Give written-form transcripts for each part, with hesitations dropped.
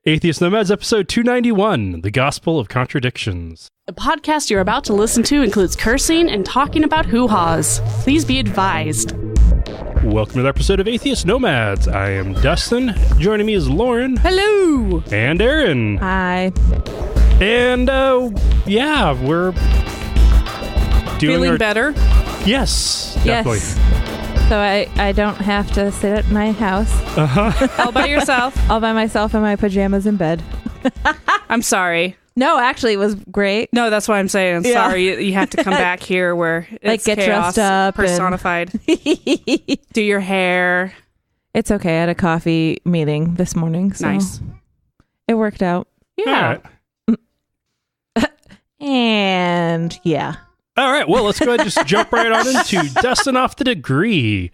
Atheist Nomads, episode 291, The Gospel of Contradictions. The podcast you're about to listen to includes cursing and talking about hoo-haws. Please be advised. Welcome to the episode of Atheist Nomads. I am Dustin. Joining me is Lauren. Hello. And Aaron. Hi. And, we're doing Feeling better? Yes, definitely. Yes. So I don't have to sit at my house All by yourself? all by myself in my pajamas in bed. I'm sorry. No, actually, it was great. No, that's what I'm saying. I'm Yeah. sorry. You have to come back here where it's Like, get chaos dressed up personified. Do your hair. It's okay. I had a coffee meeting this morning. So Nice. It worked out. Yeah. All right. And yeah. All right, well, let's go ahead and just jump right on into Dustin Off the Degree.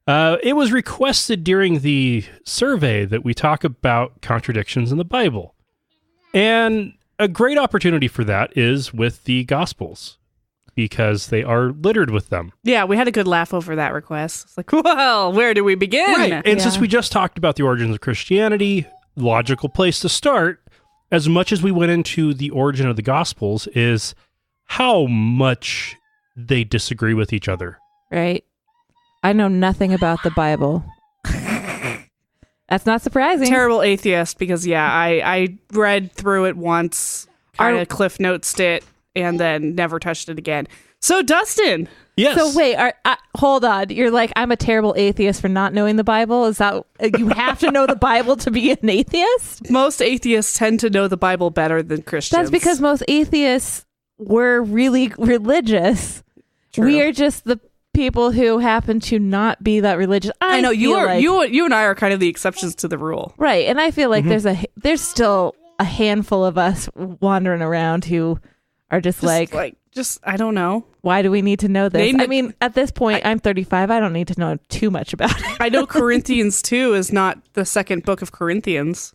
It was requested during the survey that we talk about contradictions in the Bible. And a great opportunity for that is with the Gospels, because they are littered with them. Yeah, we had a good laugh over that request. It's like, well, where do we begin? Right, and since we just talked about the origins of Christianity, logical place to start, as much as we went into the origin of the Gospels, is how much they disagree with each other. Right. I know nothing about the Bible. That's not surprising. Terrible atheist, because, I read through it once, kind of cliff notes it, and then never touched it again. So, Dustin. Yes. So wait, hold on. You're like, I'm a terrible atheist for not knowing the Bible? Is that you have to know the Bible to be an atheist? Most atheists tend to know the Bible better than Christians. That's because most atheists were really religious. True. We are just the people who happen to not be that religious. I know you feel are. like, You and I are kind of the exceptions to the rule, right? And I feel like there's still a handful of us wandering around who are just like I don't know. Why do we need to know this? They I mean, at this point, I'm 35. I don't need to know too much about it. I know Corinthians 2 is not the second book of Corinthians.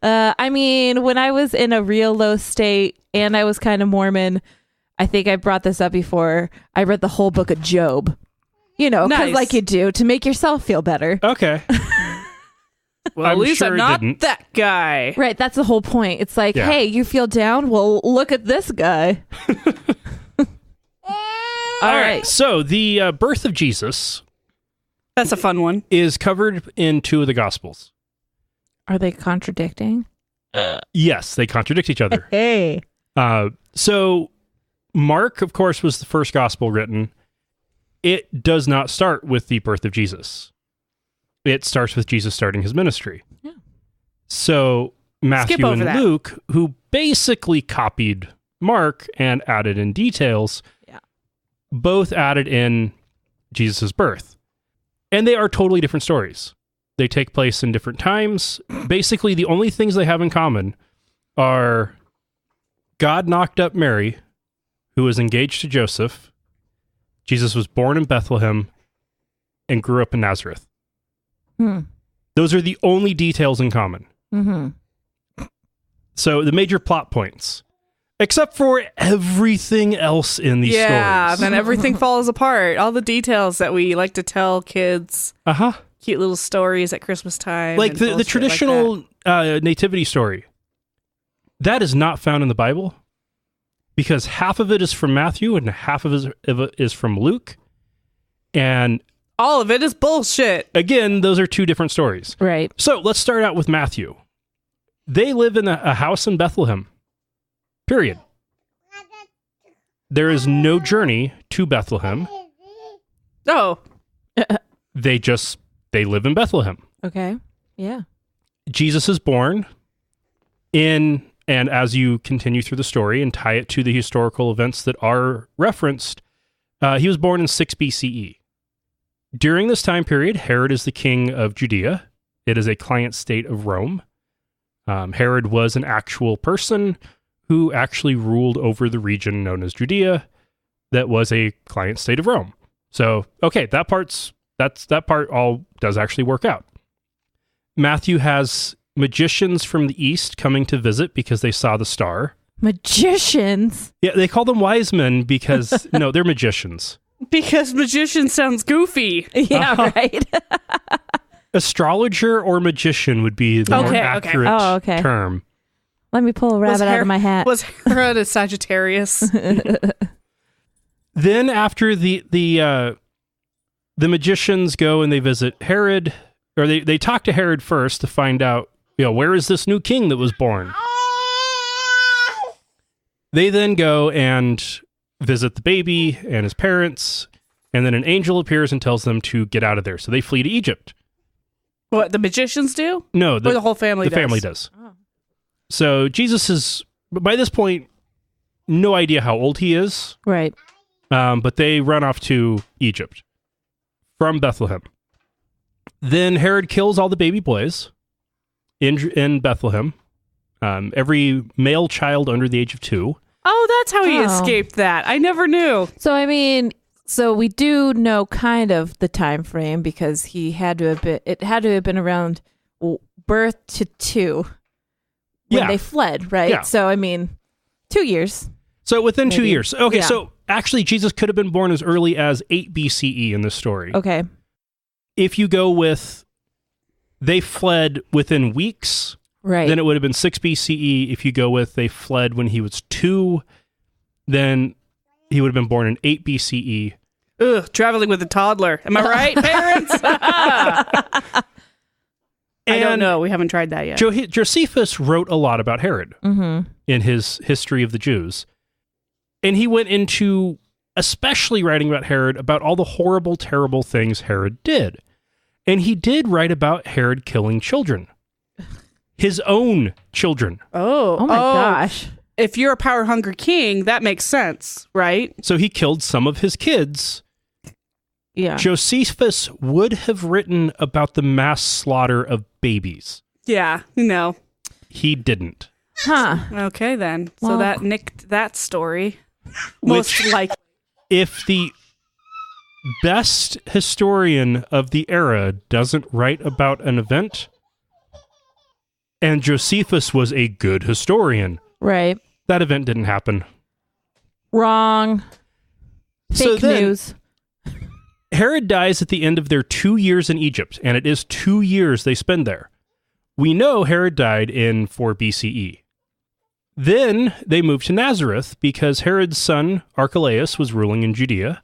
I mean, when I was in a real low state and I was kind of Mormon, I think I brought this up before. I read the whole book of Job, because Nice. like you do to make yourself feel better. Okay. Well, I'm at least sure I'm it not didn't. that guy. Right. That's the whole point. It's like, Yeah. hey, you feel down? Well, look at this guy. All right. So the birth of Jesus That's a fun one. is covered in two of the Gospels. Are they contradicting? Yes, they contradict each other. Hey. So Mark, of course, was the first Gospel written. It does not start with the birth of Jesus. It starts with Jesus starting his ministry. Yeah. So Matthew Skip over and that. Luke, who basically copied Mark and added in details, both added in Jesus' birth. And they are totally different stories. They take place in different times. Basically, the only things they have in common are God knocked up Mary, who was engaged to Joseph. Jesus was born in Bethlehem and grew up in Nazareth. Those are the only details in common. Mm-hmm. So the major plot points, except for everything else in these Yeah, stories. then everything falls apart. All the details that we like to tell kids. Cute little stories at Christmas time. Like and the bullshit traditional nativity story. That is not found in the Bible, because half of it is from Matthew and half of it is from Luke. And all of it is bullshit. again, those are two different stories. Right. So let's start out with Matthew. They live in a house in Bethlehem. Period. There is no journey to Bethlehem. Oh, They live in Bethlehem. Okay. Yeah. Jesus is born in, and as you continue through the story and tie it to the historical events that are referenced, he was born in 6 BCE. During this time period, Herod is the king of Judea. It is a client state of Rome. Herod was an actual person who actually ruled over the region known as Judea that was a client state of Rome. So, okay, that part all does actually work out. Matthew has magicians from the east coming to visit because they saw the star. Magicians? Yeah, they call them wise men because, no, they're magicians. because magician sounds goofy. Yeah, right. Astrologer or magician would be the more accurate term. Let me pull a rabbit out of my hat. Was Herod a Sagittarius? Then after the magicians go and they visit Herod, or they talk to Herod first to find out, where is this new king that was born? They then go and visit the baby and his parents, and then an angel appears and tells them to get out of there. So they flee to Egypt. What, the magicians do? No, or the whole family does? The family does. Oh. So Jesus is, by this point, no idea how old he is. Right. But they run off to Egypt from Bethlehem. Then Herod kills all the baby boys in Bethlehem. Every male child under the age of 2. Oh, that's how he escaped that. I never knew. So we do know kind of the time frame because it had to have been around birth to 2 when they fled, right? Yeah. So 2 years. So within 2 years. Okay, so actually Jesus could have been born as early as 8 BCE in this story. Okay. If you go with they fled within weeks, right, then it would have been 6 BCE. If you go with they fled when he was 2, then he would have been born in 8 BCE. Ugh, traveling with a toddler. Am I right, parents? I don't know. We haven't tried that yet. Josephus wrote a lot about Herod in his History of the Jews. And he went into, especially writing about Herod, about all the horrible, terrible things Herod did. And he did write about Herod killing children. His own children. Oh my gosh. If you're a power-hungry king, that makes sense, right? So he killed some of his kids. Yeah. Josephus would have written about the mass slaughter of babies. Yeah, He didn't. Huh. Okay, then. Well, so that nicked that story. Most likely. If the best historian of the era doesn't write about an event, and Josephus was a good historian, right, that event didn't happen. Wrong. Fake news. Herod dies at the end of their 2 years in Egypt, and it is 2 years they spend there. We know Herod died in 4 BCE. Then they moved to Nazareth because Herod's son, Archelaus, was ruling in Judea.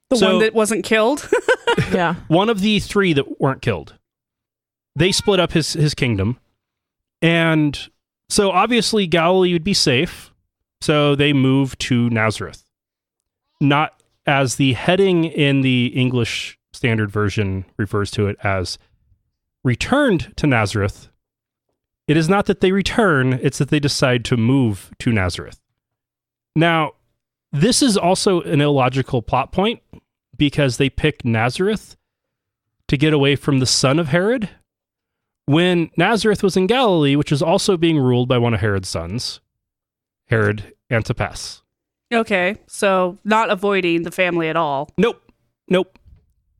The one that wasn't killed? Yeah. One of the 3 that weren't killed. They split up his kingdom. And so obviously Galilee would be safe. So they moved to Nazareth. Not as the heading in the English Standard Version refers to it as returned to Nazareth. It is not that they return, it's that they decide to move to Nazareth. Now, this is also an illogical plot point because they pick Nazareth to get away from the son of Herod when Nazareth was in Galilee, which is also being ruled by one of Herod's sons, Herod Antipas. Okay, so not avoiding the family at all. Nope.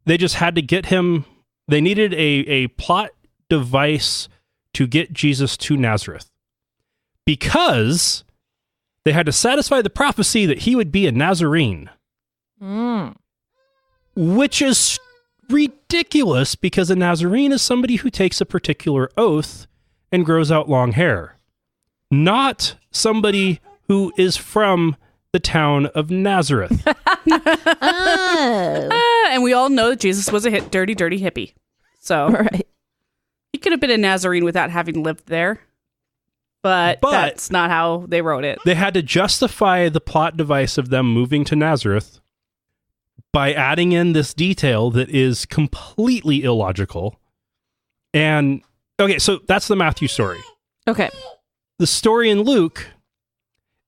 They just had to get him. They needed a plot device to get Jesus to Nazareth because they had to satisfy the prophecy that he would be a Nazarene, which is ridiculous because a Nazarene is somebody who takes a particular oath and grows out long hair, not somebody who is from the town of Nazareth. And we all know that Jesus was a dirty hippie. So right. He could have been a Nazarene without having lived there. But that's not how they wrote it. They had to justify the plot device of them moving to Nazareth by adding in this detail that is completely illogical. And, okay, so that's the Matthew story. Okay. The story in Luke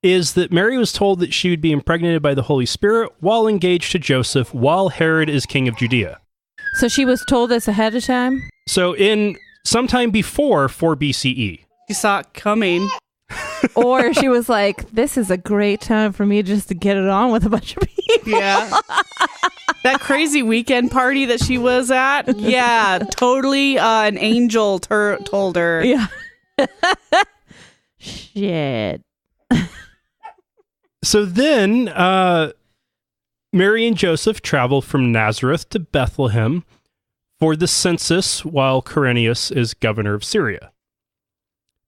is that Mary was told that she would be impregnated by the Holy Spirit while engaged to Joseph while Herod is king of Judea. So she was told this ahead of time? So in sometime before 4 BCE. She saw it coming. Or she was like, this is a great time for me just to get it on with a bunch of people. Yeah. That crazy weekend party that she was at. Yeah, totally an angel told her. Yeah. Shit. So then Mary and Joseph travel from Nazareth to Bethlehem for the census while Quirinius is governor of Syria.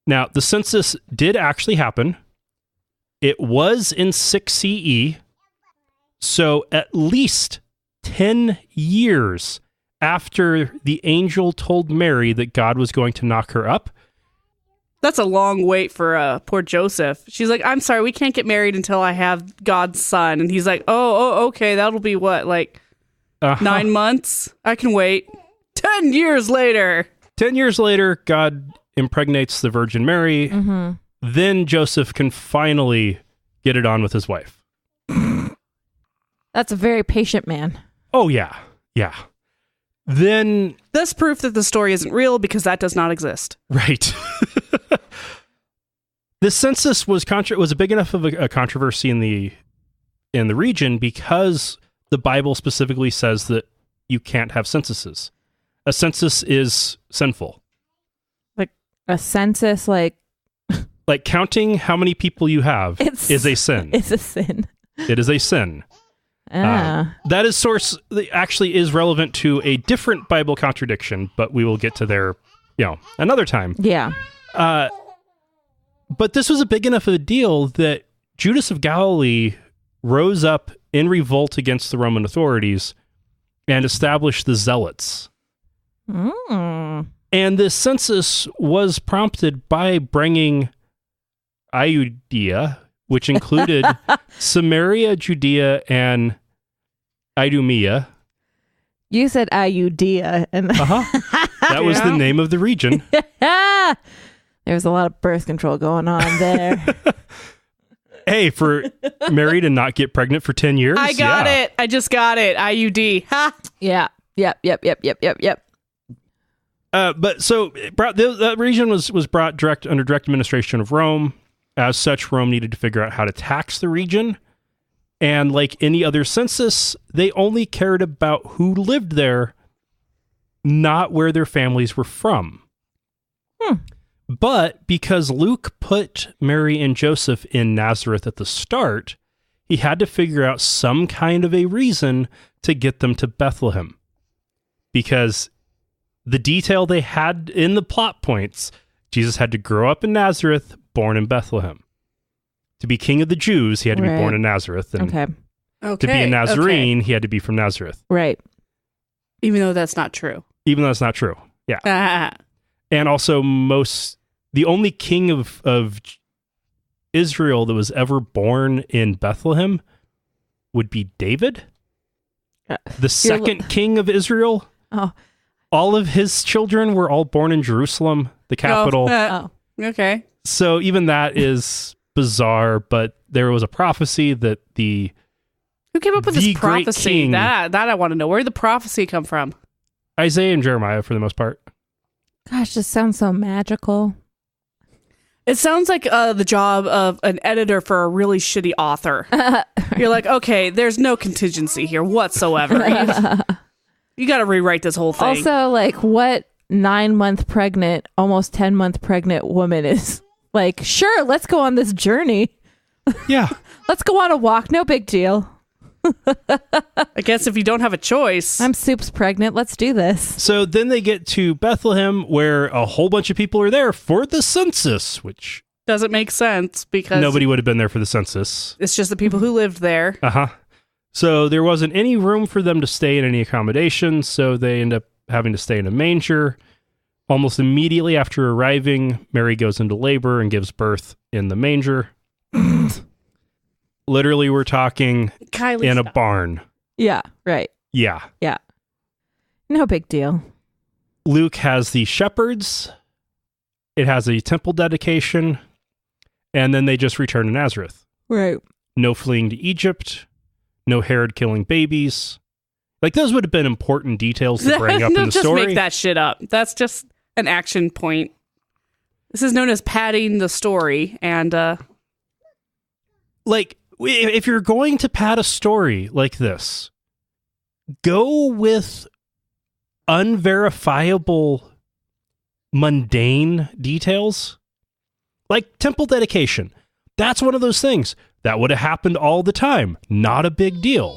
Now, the census did actually happen. It was in 6 CE, so at least 10 years after the angel told Mary that God was going to knock her up. That's a long wait for poor Joseph. She's like, I'm sorry, we can't get married until I have God's son. And he's like, oh, okay, that'll be what, like 9 months? I can wait. 10 years later. 10 years later, God impregnates the Virgin Mary. Mm-hmm. Then Joseph can finally get it on with his wife. That's a very patient man. Oh, yeah. Yeah. Then... That's proof that the story isn't real because that does not exist. Right. The census was a big enough of a controversy in the region because the Bible specifically says that you can't have censuses. A census is sinful. Like a census, like counting how many people you have is a sin. It's a sin. It is a sin. That actually is relevant to a different Bible contradiction, but we will get to there, another time. Yeah. But this was a big enough of a deal that Judas of Galilee rose up in revolt against the Roman authorities and established the Zealots. And this census was prompted by bringing Iudea, which included Samaria, Judea, and Idumea. You said Iudea. And That was the name of the region. There was a lot of birth control going on there. Hey, for Mary to not get pregnant for 10 years? I got it. I just got it. IUD. Ha! Yeah. Yep. But so that region was brought under direct administration of Rome. As such, Rome needed to figure out how to tax the region. And like any other census, they only cared about who lived there, not where their families were from. But because Luke put Mary and Joseph in Nazareth at the start, he had to figure out some kind of a reason to get them to Bethlehem. Because the detail they had in the plot points, Jesus had to grow up in Nazareth, born in Bethlehem. To be king of the Jews, he had to be born in Nazareth. And to be a Nazarene, he had to be from Nazareth. Right. Even though that's not true. Yeah. And also the only king of Israel that was ever born in Bethlehem would be David. The second king of Israel. Oh. All of his children were all born in Jerusalem, the capital. Okay. So even that is bizarre, but there was a prophecy that who came up with this prophecy? King, that I want to know. Where did the prophecy come from? Isaiah and Jeremiah, for the most part. Gosh, this sounds so magical. It sounds like the job of an editor for a really shitty author. You're like, okay, there's no contingency here whatsoever. You got to rewrite this whole thing. Also, like, what 9-month pregnant, almost 10-month pregnant woman is like, sure, let's go on this journey. Yeah. Let's go on a walk. No big deal. I guess if you don't have a choice. I'm Soup's pregnant. Let's do this. So then they get to Bethlehem, where a whole bunch of people are there for the census, which doesn't make sense because nobody would have been there for the census. It's just the people who lived there. So there wasn't any room for them to stay in any accommodations, so they end up having to stay in a manger. Almost immediately after arriving, Mary goes into labor and gives birth in the manger. Literally, we're talking in a barn. Yeah, right. Yeah. No big deal. Luke has the shepherds. It has a temple dedication. And then they just return to Nazareth. Right. No fleeing to Egypt. No Herod killing babies. Like, those would have been important details to bring up in the just story. Just make that shit up. That's just an action point. This is known as padding the story. And, like, if you're going to pad a story like this, go with unverifiable, mundane details. Like temple dedication. That's one of those things that would have happened all the time. Not a big deal.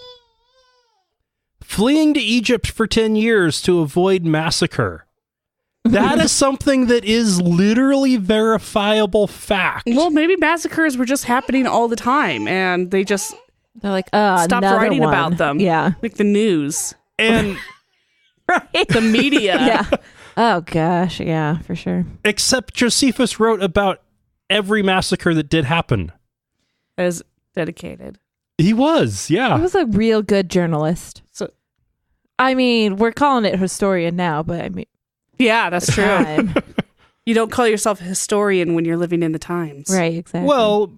fleeing to Egypt for 10 years to avoid massacre. That is something that is literally verifiable fact. Well, maybe massacres were just happening all the time, and they're like, stopped writing about them. Yeah. Like the news. And right. The media. Yeah. Oh, gosh. Yeah, for sure. Except Josephus wrote about every massacre that did happen. As dedicated. He was, yeah. He was a real good journalist. So, I mean, we're calling it historian now, but I mean... Yeah, that's true. You don't call yourself a historian when you're living in the times. Right, exactly. Well,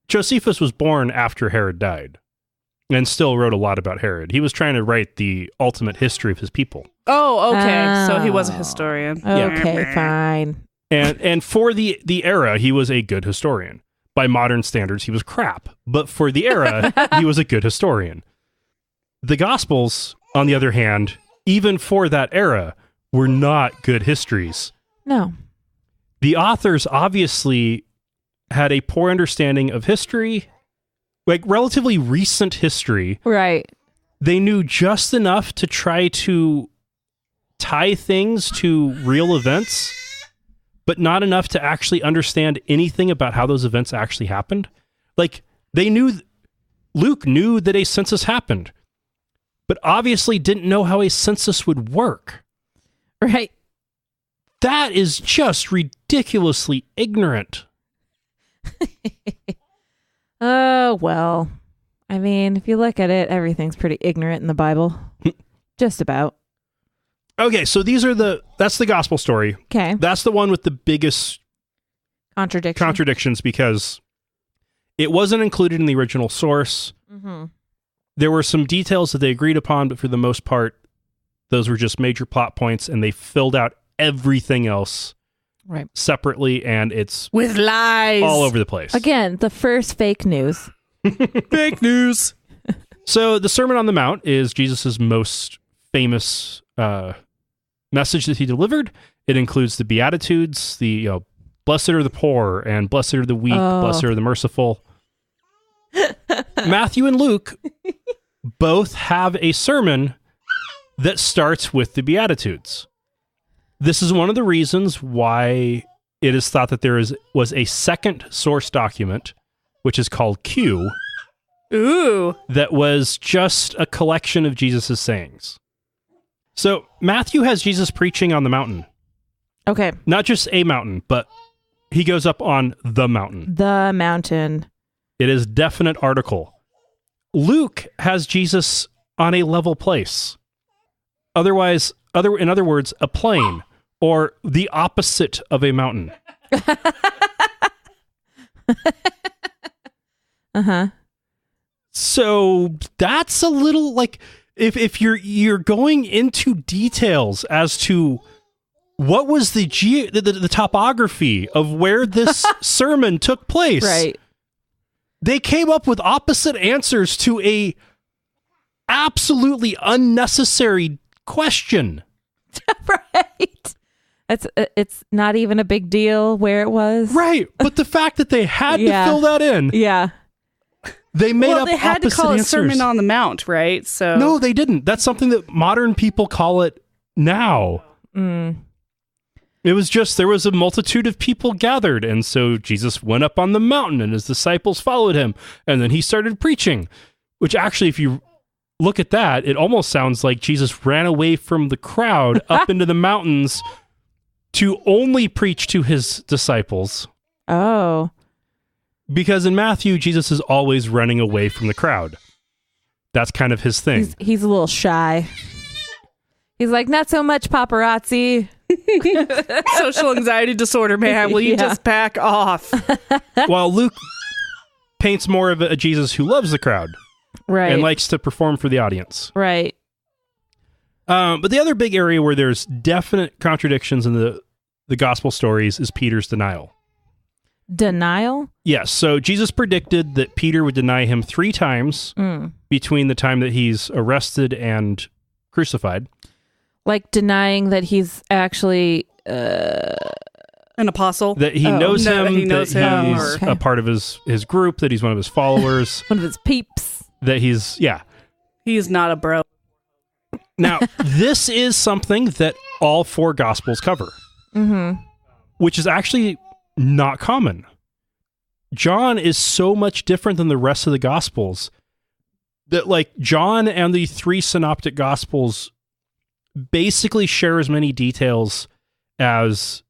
Josephus was born after Herod died and still wrote a lot about Herod. He was trying to write the ultimate history of his people. Oh, okay. So he was a historian. Okay, fine. And for the era, he was a good historian. By modern standards, he was crap. But for the era, he was a good historian. The Gospels, on the other hand, even for that era, were not good histories. No. The authors obviously had a poor understanding of history, like relatively recent history. Right. They knew just enough to try to tie things to real events, but not enough to actually understand anything about how those events actually happened. Like, Luke knew that a census happened, but obviously didn't know how a census would work. Right. That is just ridiculously ignorant. Oh, well. I mean, if you look at it, everything's pretty ignorant in the Bible. Just about. Okay, so that's the gospel story. Okay. That's the one with the biggest contradictions because it wasn't included in the original source. Mm-hmm. There were some details that they agreed upon, but for the most part, those were just major plot points, and they filled out everything else separately, and it's with lies all over the place. Again, the first fake news. Fake news. So the Sermon on the Mount is Jesus' most famous message that he delivered. It includes the Beatitudes, the blessed are the poor, and blessed are the weak, blessed are the merciful. Matthew and Luke both have a sermon that starts with the Beatitudes. This is one of the reasons why it is thought that there was a second source document, which is called Q. Ooh. That was just a collection of Jesus' sayings. So Matthew has Jesus preaching on the mountain. Okay. Not just a mountain, but he goes up on the mountain. The mountain. It is definite article. Luke has Jesus on a level place. In other words, a plain, or the opposite of a mountain. Uh-huh. So that's a little like if you're going into details as to what was the topography of where this sermon took place. Right. They came up with opposite answers to a absolutely unnecessary question. Right. It's not even a big deal where it was. Right. But the fact that they had to fill that in. Yeah. They made up they had to call answers. it Sermon on the Mount, right? So no, they didn't. That's something that modern people call it now. Mm. It was just there was a multitude of people gathered, and so Jesus went up on the mountain, and his disciples followed him, and then he started preaching. Which actually, if you look at that, it almost sounds like Jesus ran away from the crowd up into the mountains to only preach to his disciples. Oh. Because in Matthew, Jesus is always running away from the crowd. That's kind of his thing. He's a little shy. He's like, not so much paparazzi. Social anxiety disorder, man. Will you just back off? While Luke paints more of a Jesus who loves the crowd. Right. And likes to perform for the audience. Right. But the other big area where there's definite contradictions in the gospel stories is Peter's denial. Denial? Yes. So Jesus predicted that Peter would deny him 3 times between the time that he's arrested and crucified. Like denying that he's actually an apostle? That he knows him, that he's okay. a part of his group, that he's one of his followers. One of his peeps. That he's not a bro. Now, this is something that all 4 Gospels cover, which is actually not common. John is so much different than the rest of the Gospels that, like, John and the 3 Synoptic Gospels basically share as many details as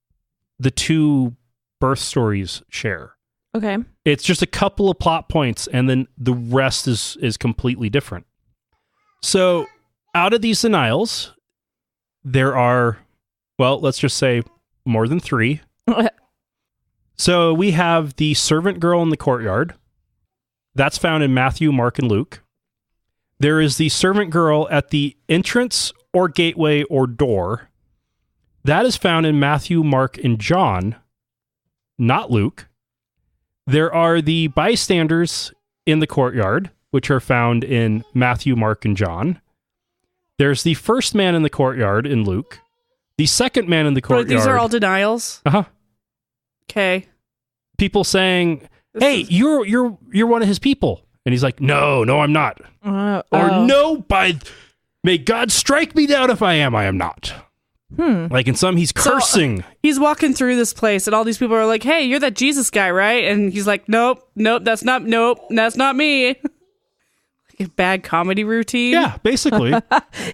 the 2 birth stories share. Okay. It's just a couple of plot points, and then the rest is completely different. So, out of these denials, there are, well, let's just say more than 3. So we have the servant girl in the courtyard. That's found in Matthew, Mark, and Luke. There is the servant girl at the entrance or gateway or door. That is found in Matthew, Mark, and John, not Luke. There are the bystanders in the courtyard, which are found in Matthew, Mark, and John. There's the first man in the courtyard in Luke. The second man in the courtyard. These are all denials? Uh-huh. Okay. People saying, "Hey, you're one of his people." And he's like, No, I'm not. Or no, may God strike me down if I am not. Like in some, he's cursing. So, he's walking through this place, and all these people are like, "Hey, you're that Jesus guy, right?" And he's like, Nope, that's not me. Like a bad comedy routine. Yeah, basically.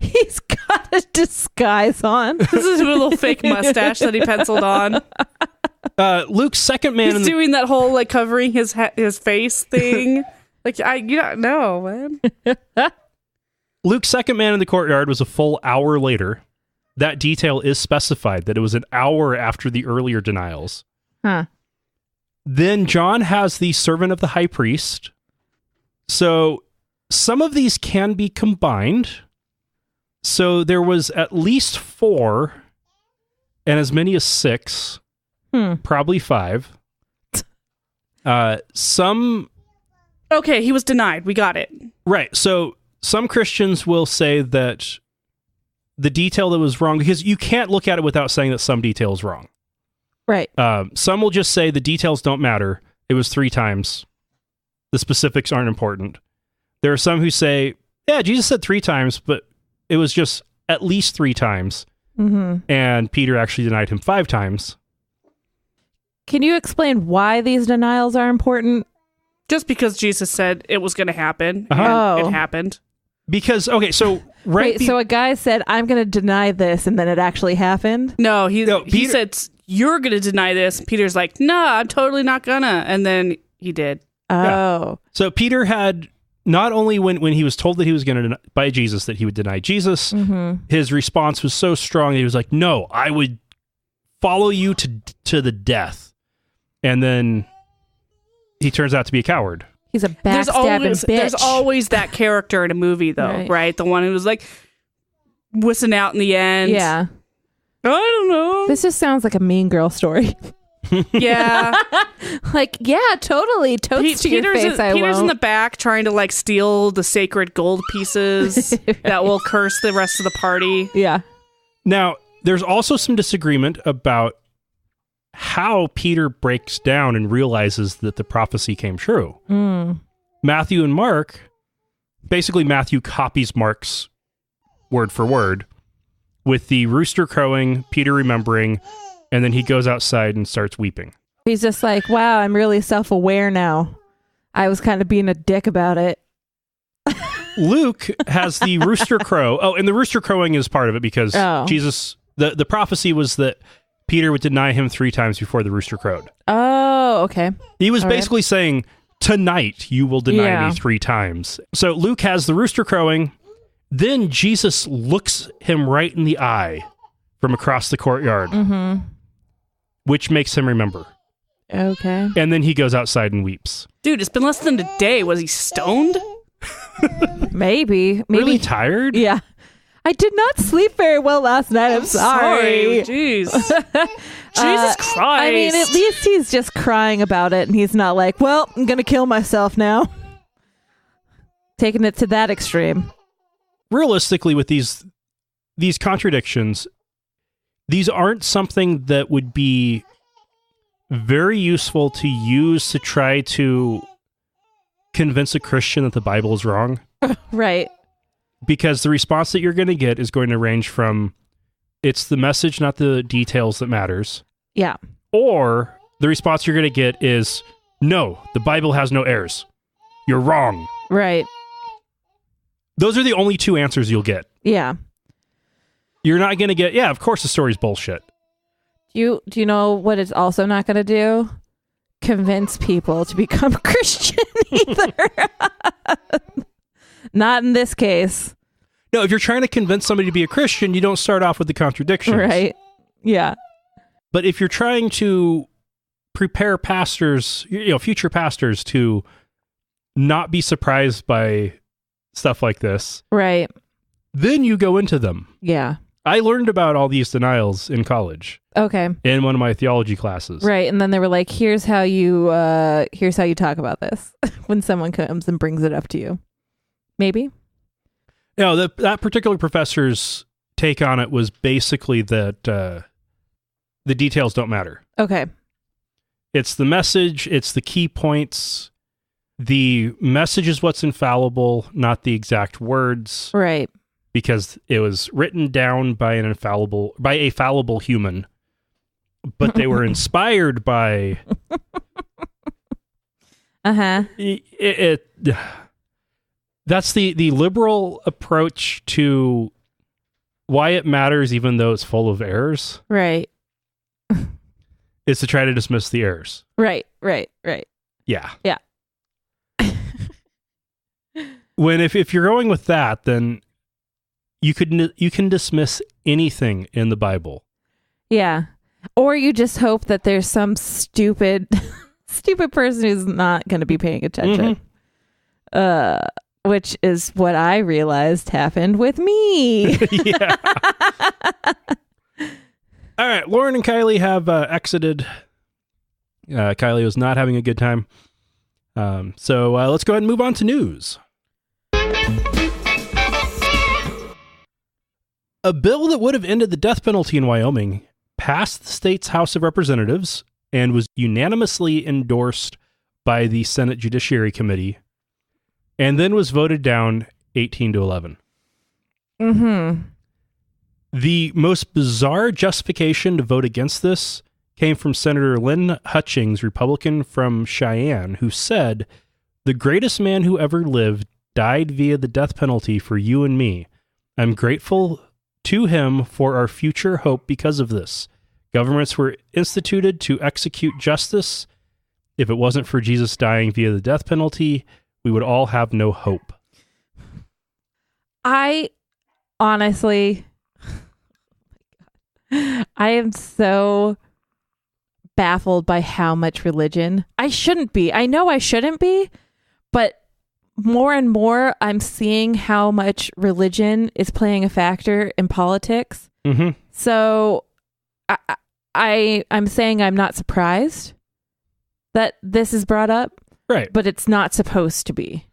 He's got a disguise on. This is a little fake mustache that he penciled on. Luke's second man. He's doing that whole like covering his face thing. Like you don't know, man. Luke's second man in the courtyard was a full hour later. That detail is specified that it was an hour after the earlier denials. Huh. Then John has the servant of the high priest. So some of these can be combined. So there was at least 4 and as many as 6, probably 5. Some... Okay, he was denied. We got it. Right. So some Christians will say that the detail that was wrong, because you can't look at it without saying that some detail is wrong. Right. Some will just say the details don't matter. It was 3 times. The specifics aren't important. There are some who say, yeah, Jesus said 3 times, but it was just at least 3 times. And Peter actually denied him 5 times. Can you explain why these denials are important? Just because Jesus said it was going to happen, Uh-huh. and it happened. Because, okay, so... Wait, so a guy said, I'm going to deny this, and then it actually happened? No, he said, you're going to deny this. Peter's like, no, I'm totally not gonna. And then he did. Oh. Yeah. So Peter had, not only when he was told that he was going to, by Jesus, that he would deny Jesus, his response was so strong that he was like, no, I would follow you to the death. And then he turns out to be a coward. He's a backstabbing bitch. There's always that character in a movie, though, right? The one who was like whistling out in the end. Yeah. I don't know. This just sounds like a Mean Girl story. Yeah. Like, yeah, totally. Totes to your face, Peter's in the back trying to like steal the sacred gold pieces that will curse the rest of the party. Yeah. Now, there's also some disagreement about how Peter breaks down and realizes that the prophecy came true. Matthew and Mark, basically Matthew copies Mark's word for word with the rooster crowing, Peter remembering, and then he goes outside and starts weeping. He's just like, wow, I'm really self-aware now. I was kind of being a dick about it. Luke has the rooster crow. Oh, and the rooster crowing is part of it because Jesus, the prophecy was that Peter would deny him 3 times before the rooster crowed. Oh, okay. He was basically saying, tonight you will deny me 3 times. So Luke has the rooster crowing. Then Jesus looks him right in the eye from across the courtyard, which makes him remember. Okay. And then he goes outside and weeps. Dude, it's been less than a day. Was he stoned? Maybe. Really tired? Yeah. I did not sleep very well last night. I'm sorry. Jeez. Jesus Christ. I mean, at least he's just crying about it, and he's not like, well, I'm going to kill myself now. Taking it to that extreme. Realistically, with these contradictions, these aren't something that would be very useful to use to try to convince a Christian that the Bible is wrong. Right. because the response that you're going to get is going to range from it's the message, not the details that matters. Yeah. Or the response you're going to get is, no, the Bible has no errors. You're wrong. Right. Those are the only two answers you'll get. Yeah. You're not going to get, yeah, of course the story's bullshit. Do you know what it's also not going to do? Convince people to become Christian either. Not in this case. No, if you're trying to convince somebody to be a Christian, you don't start off with the contradictions. Right. Yeah. But if you're trying to prepare pastors, future pastors to not be surprised by stuff like this. Right. Then you go into them. Yeah. I learned about all these denials in college. Okay. In one of my theology classes. Right. And then they were like, here's how you talk about this when someone comes and brings it up to you. Maybe. No, that particular professor's take on it was basically that the details don't matter. Okay. It's the message. It's the key points. The message is what's infallible, not the exact words. Right. Because it was written down by a fallible human, but they were inspired by. Uh-huh. That's the liberal approach to why it matters, even though it's full of errors. Right. Is to try to dismiss the errors. Right. Yeah. Yeah. When if you're going with that, then you can dismiss anything in the Bible. Yeah. Or you just hope that there's some stupid person who's not going to be paying attention. Mm-hmm. Which is what I realized happened with me. Yeah. All right. Lauren and Kylie have exited. Kylie was not having a good time. So let's go ahead and move on to news. A bill that would have ended the death penalty in Wyoming passed the state's House of Representatives and was unanimously endorsed by the Senate Judiciary Committee, and then was voted down 18-11. Mm-hmm. The most bizarre justification to vote against this came from Senator Lynn Hutchings, Republican from Cheyenne, who said, "The greatest man who ever lived died via the death penalty for you and me. I'm grateful to him for our future hope because of this. Governments were instituted to execute justice. If it wasn't for Jesus dying via the death penalty, we would all have no hope." I honestly, I am so baffled by how much religion. I shouldn't be. I know I shouldn't be, but more and more I'm seeing how much religion is playing a factor in politics. Mm-hmm. So I'm saying I'm not surprised that this is brought up. Right. But it's not supposed to be.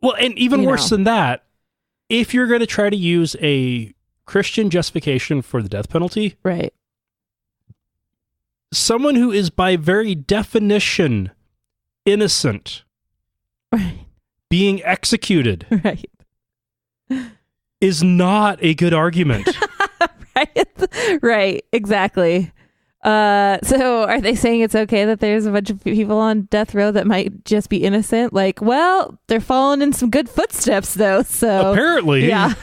Well, and even worse than that, if you're going to try to use a Christian justification for the death penalty, right, someone who is by very definition innocent, right, being executed, right, is not a good argument. Right, exactly. So are they saying it's okay that there's a bunch of people on death row that might just be innocent? Like, well, they're following in some good footsteps though. So apparently, yeah.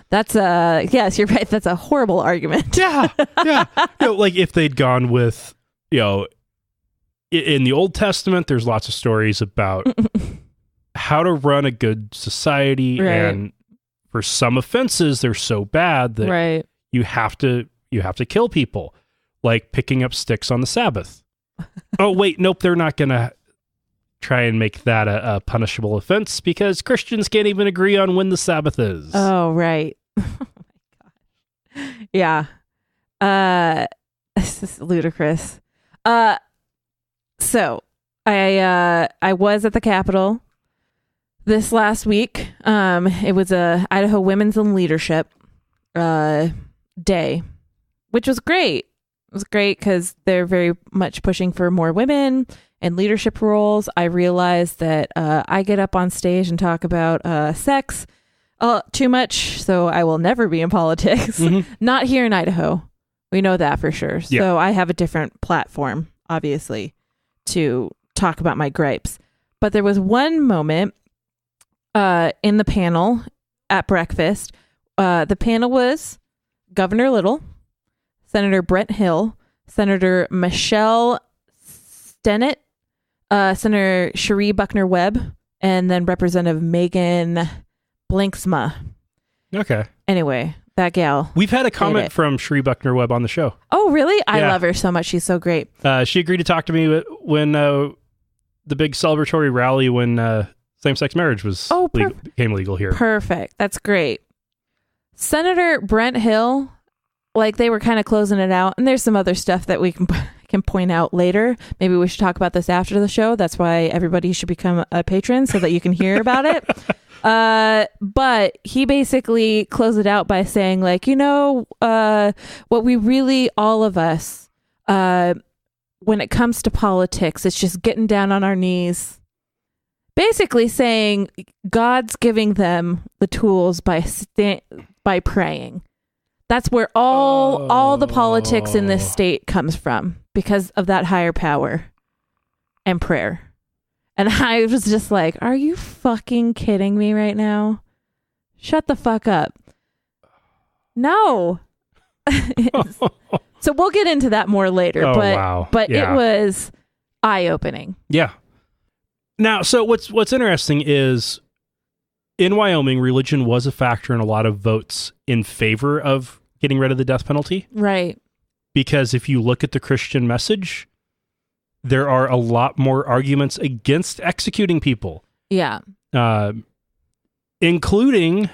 That's yes, you're right. That's a horrible argument. Yeah. Like if they'd gone with, in the Old Testament, there's lots of stories about how to run a good society, right. And for some offenses, they're so bad that right. you have to kill people, like picking up sticks on the Sabbath. Oh, wait, nope, they're not going to try and make that a punishable offense because Christians can't even agree on when the Sabbath is. Oh, right. Oh, my God. Yeah. This is ludicrous. So I was at the Capitol this last week. It was a Idaho Women's in Leadership day, which was great. It was great because they're very much pushing for more women and leadership roles. I realized that I get up on stage and talk about sex too much, so I will never be in politics. Not here in Idaho. We know that for sure. Yeah. So I have a different platform, obviously, to talk about my gripes. But there was one moment in the panel at breakfast. The panel was Governor Little, Senator Brent Hill, Senator Michelle Stennett, Senator Cherie Buckner-Webb, and then Representative Megan Blinksma. Okay. Anyway, that gal. We've had a comment from Cherie Buckner-Webb on the show. Oh, really? I love her so much. She's so great. She agreed to talk to me when the big celebratory rally when same-sex marriage was became legal here. Perfect. That's great. Senator Brent Hill, like they were kind of closing it out, and there's some other stuff that we can point out later. Maybe we should talk about this after the show. That's why everybody should become a patron so that you can hear about it. But he basically closed it out by saying, like, what we really, all of us, when it comes to politics, it's just getting down on our knees. Basically saying God's giving them the tools by praying. That's where all the politics in this state comes from, because of that higher power and prayer. And I was just like, are you fucking kidding me right now? Shut the fuck up. No. So we'll get into that more later. But it was eye-opening. Yeah. Now, so what's interesting is in Wyoming, religion was a factor in a lot of votes in favor of getting rid of the death penalty. Right. Because if you look at the Christian message, there are a lot more arguments against executing people. Yeah. Including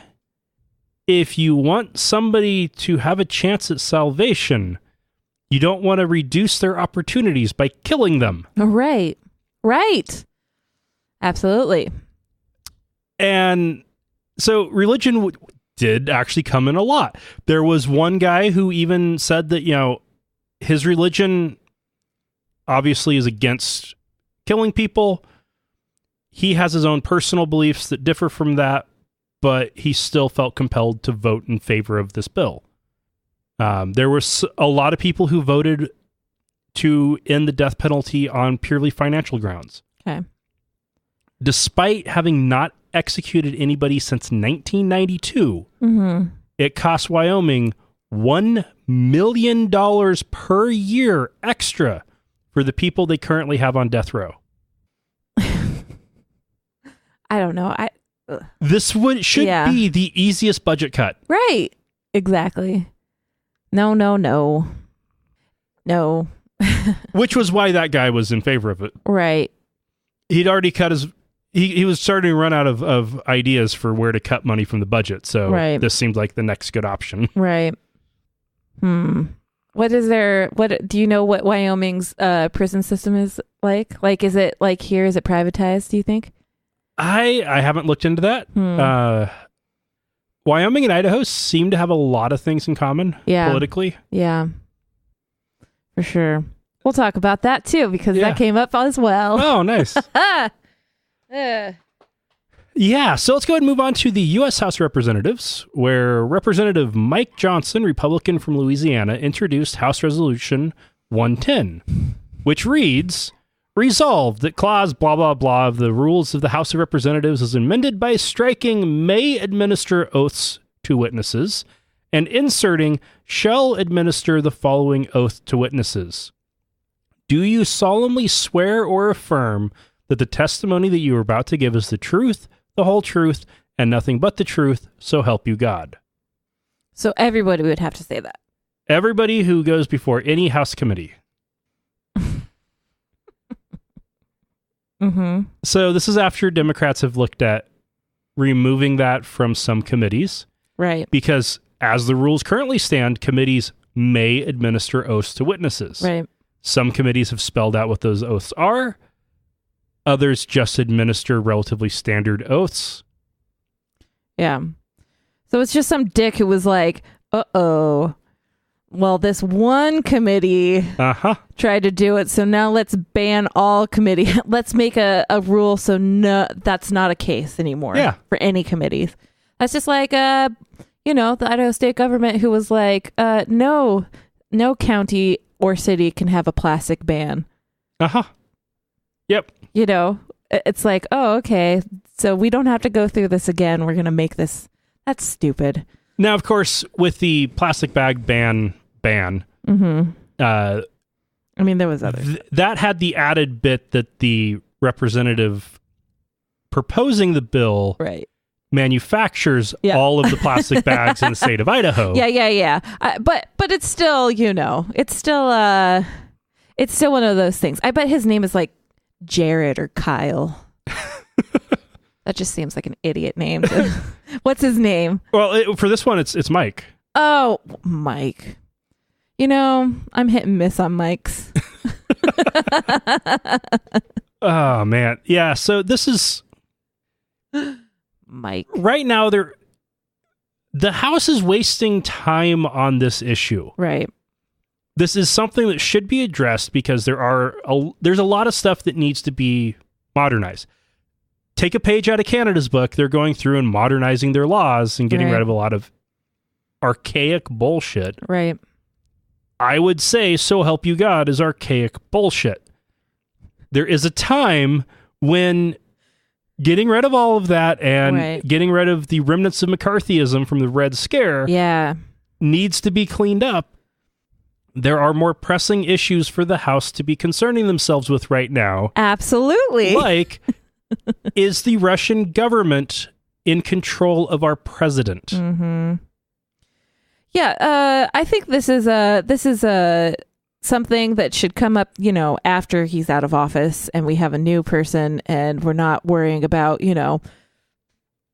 if you want somebody to have a chance at salvation, you don't want to reduce their opportunities by killing them. Right. Right. Absolutely. And so religion did actually come in a lot. There was one guy who even said that, his religion obviously is against killing people. He has his own personal beliefs that differ from that, but he still felt compelled to vote in favor of this bill. There was a lot of people who voted to end the death penalty on purely financial grounds. Okay. Despite having not executed anybody since 1992, it cost Wyoming $1 million per year extra for the people they currently have on death row. I don't know. This should be the easiest budget cut. Right. Exactly. No. Which was why that guy was in favor of it. Right. He'd already cut his... He was starting to run out of ideas for where to cut money from the budget. So this seemed like the next good option. Right. What do you know what Wyoming's prison system is like? Like, is it like here? Is it privatized, do you think? I haven't looked into that. Wyoming and Idaho seem to have a lot of things in common politically. Yeah, for sure. We'll talk about that too, because that came up as well. Oh, nice. Yeah, so let's go ahead and move on to the U.S. House of Representatives, where Representative Mike Johnson, Republican from Louisiana, introduced House Resolution 110, which reads, resolved that clause blah, blah, blah of the rules of the House of Representatives is amended by striking may administer oaths to witnesses and inserting shall administer the following oath to witnesses. Do you solemnly swear or affirm that the testimony that you are about to give is the truth, the whole truth, and nothing but the truth, so help you God? So everybody would have to say that. Everybody who goes before any House committee. So this is after Democrats have looked at removing that from some committees. Right. Because as the rules currently stand, committees may administer oaths to witnesses. Right. Some committees have spelled out what those oaths are. Others just administer relatively standard oaths. Yeah. So it's just some dick who was like, well, this one committee tried to do it, so now let's ban all committee. Let's make a rule so no, that's not a case anymore for any committees. That's just like, the Idaho state government who was like, no county or city can have a plastic ban. Uh-huh. Yep. It's like, oh, okay. So we don't have to go through this again. We're going to make this. That's stupid. Now, of course, with the plastic bag ban, Mm-hmm. I mean, there was others. That had the added bit that the representative proposing the bill manufactures all of the plastic bags in the state of Idaho. Yeah. But it's still, it's still one of those things. I bet his name is like Jared or Kyle. That just seems like an idiot name. What's his name? Well, for this one, it's Mike. Oh, Mike. I'm hit and miss on Mikes. Oh, man. Yeah, so this is... Mike. Right now, the House is wasting time on this issue. Right. This is something that should be addressed because there's a lot of stuff that needs to be modernized. Take a page out of Canada's book. They're going through and modernizing their laws and getting rid of a lot of archaic bullshit. Right. I would say, so help you God, is archaic bullshit. There is a time when getting rid of all of that and getting rid of the remnants of McCarthyism from the Red Scare needs to be cleaned up. There are more pressing issues for the House to be concerning themselves with right now. Absolutely. Like, is the Russian government in control of our president? Mm-hmm. Yeah, I think this is something that should come up, after he's out of office and we have a new person and we're not worrying about,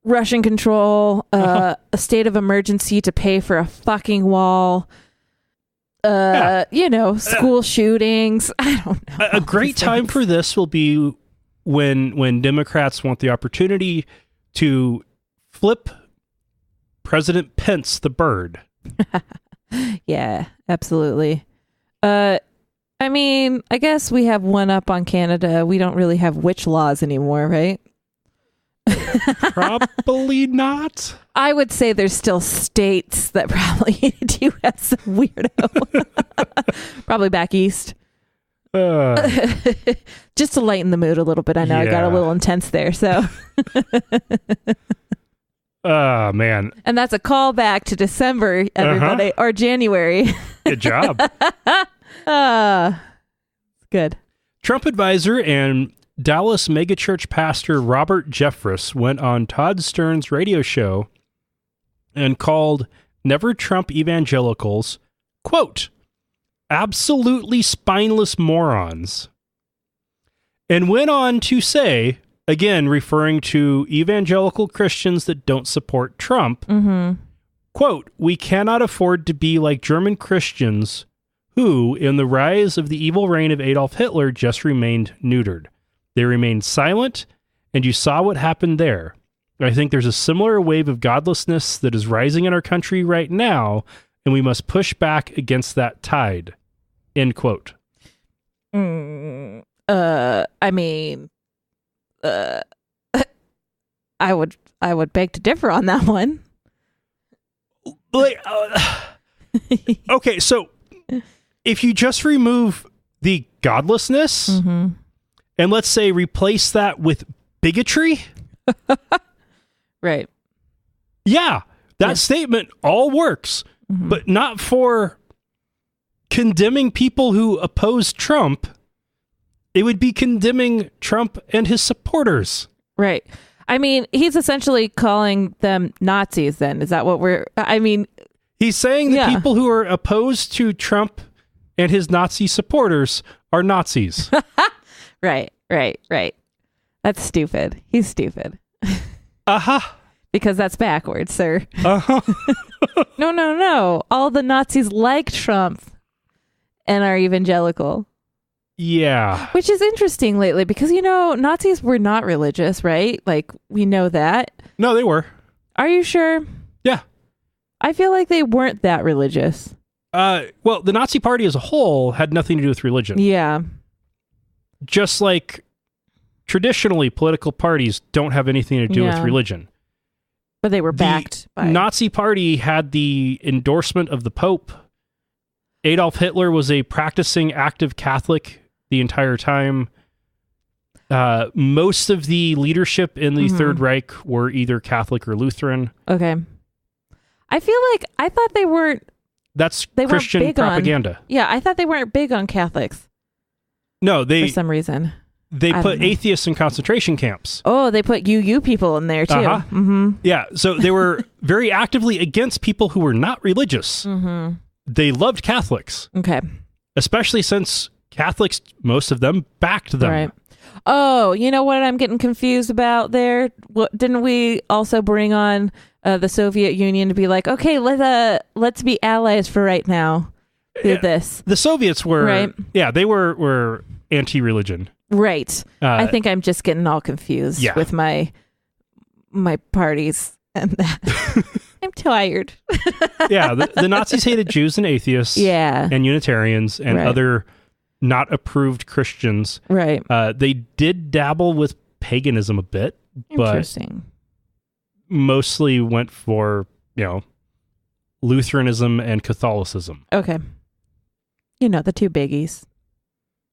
Russian control, a state of emergency to pay for a fucking wall, school shootings. I don't know. A great time for this will be when Democrats want the opportunity to flip President Pence the bird. Yeah, absolutely. I mean, I guess we have one up on Canada. We don't really have witch laws anymore, right? Probably not. I would say there's still states that probably do have some weirdo. Probably back east. Just to lighten the mood a little bit. I know I got a little intense there, so. Oh, man. And that's a callback to December, everybody, or January. Good job. Good. Trump advisor and Dallas megachurch pastor Robert Jeffress went on Todd Stern's radio show and called Never Trump evangelicals, quote, absolutely spineless morons. And went on to say, again, referring to evangelical Christians that don't support Trump, quote, we cannot afford to be like German Christians who, in the rise of the evil reign of Adolf Hitler, just remained neutered. They remained silent, and you saw what happened there. I think there's a similar wave of godlessness that is rising in our country right now, and we must push back against that tide. End quote. I mean, I would beg to differ on that one. Okay, so if you just remove the godlessness and let's say replace that with bigotry, right? Yeah, that statement all works, but not for condemning people who oppose Trump. It would be condemning Trump and his supporters. Right. I mean, he's essentially calling them Nazis then. Is that what he's saying that people who are opposed to Trump and his Nazi supporters are Nazis. Right. That's stupid. He's stupid. Because that's backwards, sir. No. All the Nazis like Trump and are evangelical. Yeah. Which is interesting lately because, Nazis were not religious, right? Like, we know that. No, they were. Are you sure? Yeah. I feel like they weren't that religious. Well, the Nazi Party as a whole had nothing to do with religion. Yeah. Just like traditionally political parties don't have anything to do with religion. But they were backed by Nazi Party had the endorsement of the Pope. Adolf Hitler was a practicing active Catholic the entire time. Most of the leadership in the Third Reich were either Catholic or Lutheran. Okay. I feel like I thought they weren't. That's Christian propaganda. I thought they weren't big on Catholics. No, for some reason. They put atheists in concentration camps. Oh, they put UU people in there too. Mm-hmm. Yeah, so they were very actively against people who were not religious. Mm-hmm. They loved Catholics. Okay. Especially since Catholics, most of them, backed them. Right. Oh, you know what I'm getting confused about there? Didn't we also bring on the Soviet Union to be like, okay, let's be allies for right now. Do this. The Soviets were, right. Yeah, they were anti-religion. Right. I think I'm just getting all confused with my parties and that. I'm tired. Yeah, the Nazis hated Jews and atheists and Unitarians and other not approved Christians. Right. They did dabble with paganism a bit, but mostly went for, Lutheranism and Catholicism. Okay. The two biggies.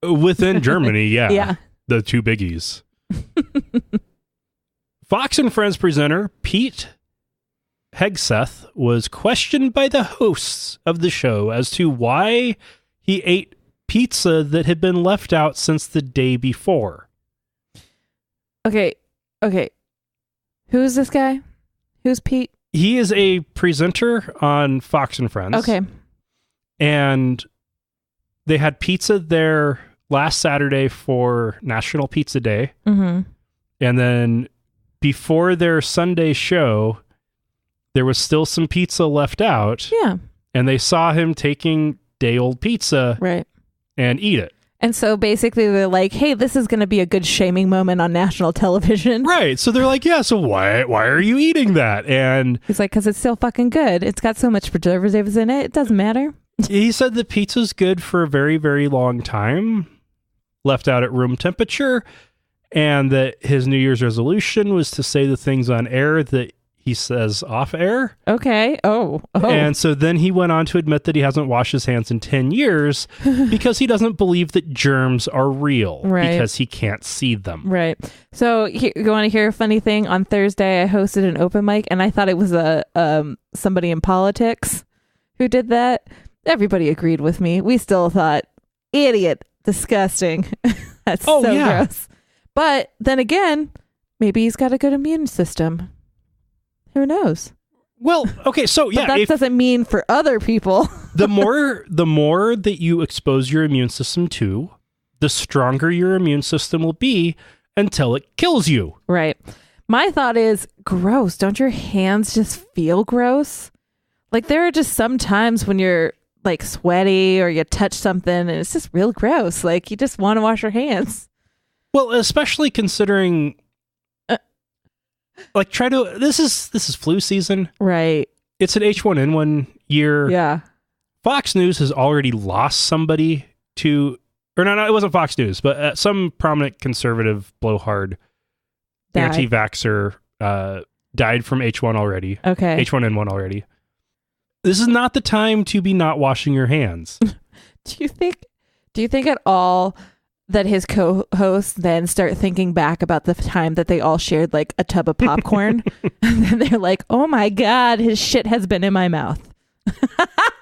Within Germany, yeah. The two biggies. Fox and Friends presenter Pete Hegseth was questioned by the hosts of the show as to why he ate pizza that had been left out since the day before. Okay. Who's this guy? Who's Pete? He is a presenter on Fox and Friends. Okay. And they had pizza there last Saturday for National Pizza Day. Mm-hmm. And then before their Sunday show, there was still some pizza left out. Yeah. And they saw him taking day-old pizza and eat it. And so basically they're like, hey, this is going to be a good shaming moment on national television. Right. So they're like, yeah, so why are you eating that? And he's like, because it's still fucking good. It's got so much preservatives in it. It doesn't matter. He said that pizza's good for a very, very long time, left out at room temperature, and that his New Year's resolution was to say the things on air that he says off air. Okay. Oh. And so then he went on to admit that he hasn't washed his hands in 10 years because he doesn't believe that germs are real because he can't see them. Right. So you want to hear a funny thing? On Thursday, I hosted an open mic and I thought it was somebody in politics who did that. Everybody agreed with me. We still thought, idiot, disgusting. That's so gross. But then again, maybe he's got a good immune system. Who knows? Well, okay, so but that doesn't mean for other people. the more that you expose your immune system to, the stronger your immune system will be until it kills you. Right. My thought is, gross. Don't your hands just feel gross? Like there are just some times when you're like sweaty or you touch something and it's just real gross. Like you just want to wash your hands. Well, especially considering this is flu season. Right. It's an H1N1 year. Yeah. Fox News has already lost somebody to, or no, it wasn't Fox News, but some prominent conservative blowhard anti-vaxxer died from H1 already. Okay. H1N1 already. This is not the time to be not washing your hands. Do you think at all that his co-hosts then start thinking back about the time that they all shared like a tub of popcorn and then they're like, oh my God, his shit has been in my mouth.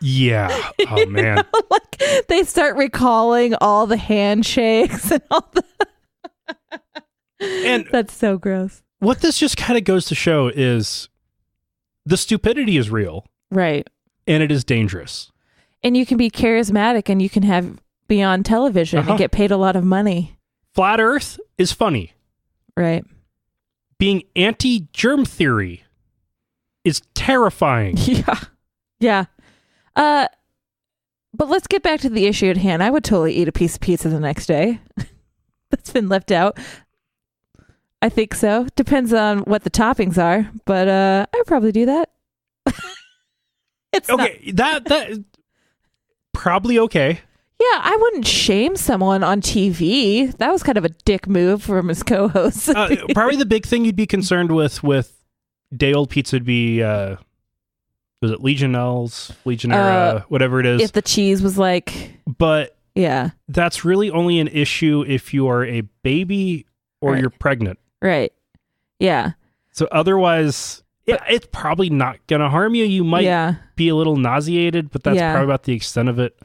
Yeah. Oh man. Like they start recalling all the handshakes and all the and that's so gross. What this just kind of goes to show is the stupidity is real. Right. And it is dangerous. And you can be charismatic and you can be on television and get paid a lot of money. Flat Earth is funny. Right. Being anti-germ theory is terrifying. Yeah. Yeah. But let's get back to the issue at hand. I would totally eat a piece of pizza the next day. That's been left out. I think so. Depends on what the toppings are, but I would probably do that. It's okay. That probably okay. Yeah, I wouldn't shame someone on TV. That was kind of a dick move from his co-host. Probably the big thing you'd be concerned with day-old pizza would be, was it Legionnaire, whatever it is. If the cheese was like... But yeah, that's really only an issue if you are a baby or you're pregnant. Right. Yeah. So otherwise, it's probably not going to harm you. You might be a little nauseated, but that's probably about the extent of it.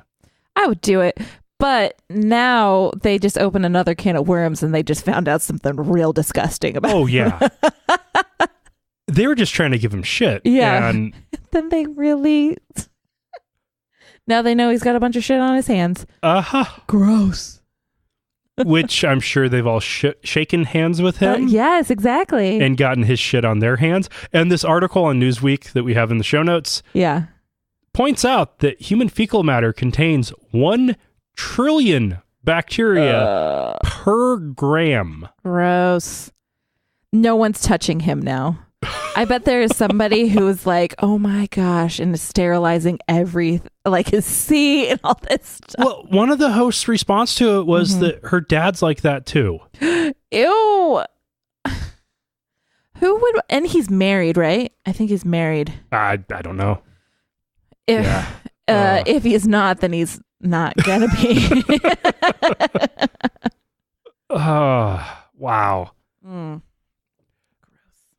I would do it. But now they just opened another can of worms and they just found out something real disgusting about it. Oh, yeah. They were just trying to give him shit. Yeah. And then they really... Now they know he's got a bunch of shit on his hands. Gross. Which I'm sure they've all shaken hands with him. Yes, exactly. And gotten his shit on their hands. And this article on Newsweek that we have in the show notes points out that human fecal matter contains 1 trillion bacteria per gram. Gross. No one's touching him now. I bet there is somebody who is like, oh my gosh, and is sterilizing his sea and all this stuff. Well, one of the hosts' response to it was that her dad's like that too. Ew. Who would, and he's married, right? I think he's married. I don't know. If he's not, then he's not gonna be. Wow.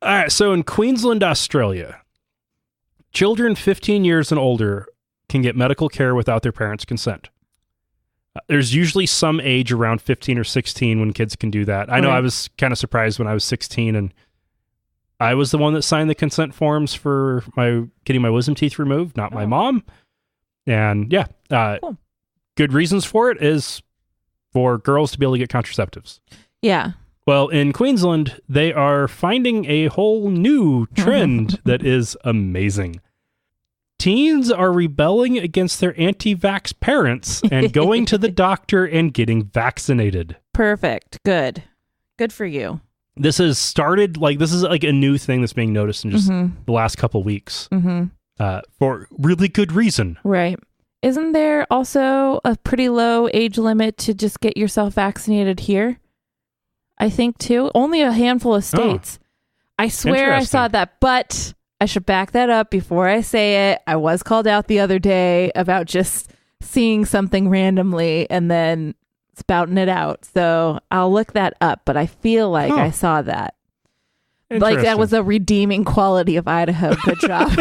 All right, so in Queensland, Australia, children 15 years and older can get medical care without their parents' consent. There's usually some age around 15 or 16 when kids can do that. I know I was kind of surprised when I was 16 and I was the one that signed the consent forms for getting my wisdom teeth removed, not my mom. And cool. Good reasons for it is for girls to be able to get contraceptives. Yeah. Well, in Queensland, they are finding a whole new trend that is amazing. Teens are rebelling against their anti-vax parents and going to the doctor and getting vaccinated. Perfect. Good for you. This has started, this is like a new thing that's being noticed in just the last couple weeks for really good reason. Right. Isn't there also a pretty low age limit to just get yourself vaccinated here? I think too. Only a handful of states. I swear I saw that, but I should back that up before I say it. I was called out the other day about just seeing something randomly and then spouting it out. So I'll look that up, but I feel like I saw that. Like that was a redeeming quality of Idaho. Good job.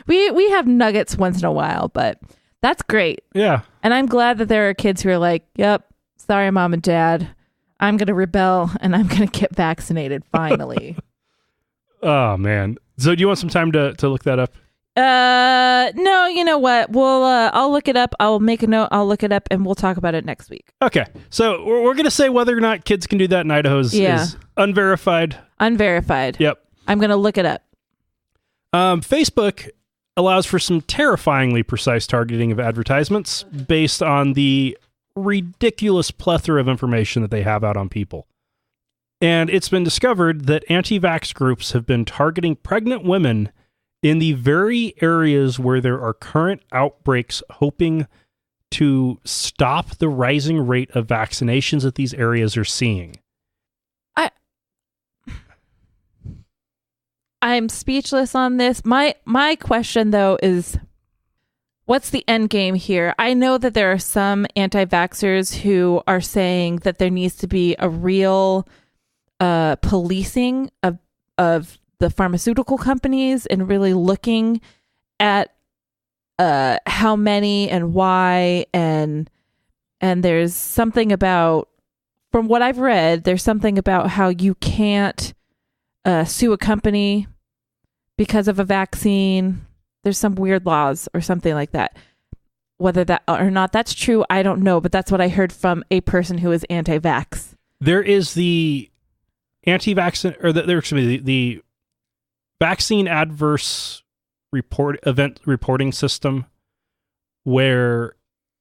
We have nuggets once in a while, but that's great. Yeah. And I'm glad that there are kids who are like, yep, sorry, mom and dad. I'm going to rebel and I'm going to get vaccinated finally. Oh, man. So do you want some time to look that up? No, you know what? I'll look it up. I'll make a note. I'll look it up and we'll talk about it next week. Okay. So we're going to say whether or not kids can do that in Idaho is unverified. Unverified. Yep. I'm going to look it up. Facebook allows for some terrifyingly precise targeting of advertisements based on the ridiculous plethora of information that they have out on people. And it's been discovered that anti-vax groups have been targeting pregnant women in the very areas where there are current outbreaks, hoping to stop the rising rate of vaccinations that these areas are seeing. I'm speechless on this. My question, though, is what's the end game here? I know that there are some anti-vaxxers who are saying that there needs to be a real policing of the pharmaceutical companies and really looking at how many and why, and there's something about, from what I've read, there's something about how you can't sue a company because of a vaccine. There's some weird laws or something like that. Whether that or not that's true, I don't know, but that's what I heard from a person who is anti-vax. There is the anti-vaccine, or the vaccine adverse event reporting system, where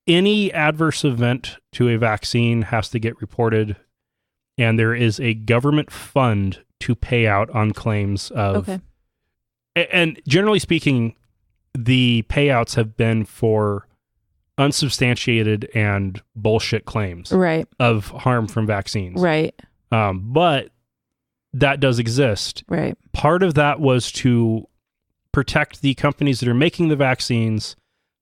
any adverse event to a vaccine has to get reported, and there is a government fund to pay out on claims of. Okay. And generally speaking, the payouts have been for unsubstantiated and bullshit claims, right, of harm from vaccines, right. But that does exist. Right. Part of that was to protect the companies that are making the vaccines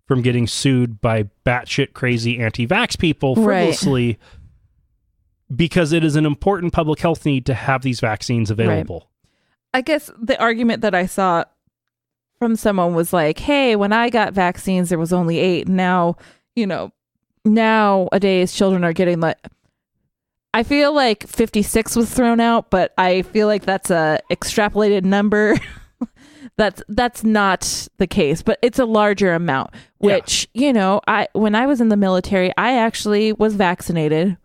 from getting sued by batshit crazy anti-vax people frivolously, because it is an important public health need to have these vaccines available. Right. I guess the argument that I saw from someone was like, hey, when I got vaccines, there was only 8. Now, nowadays children are getting like, I feel like 56 was thrown out, but I feel like that's a extrapolated number. That's not the case, but it's a larger amount, which, when I was in the military, I actually was vaccinated,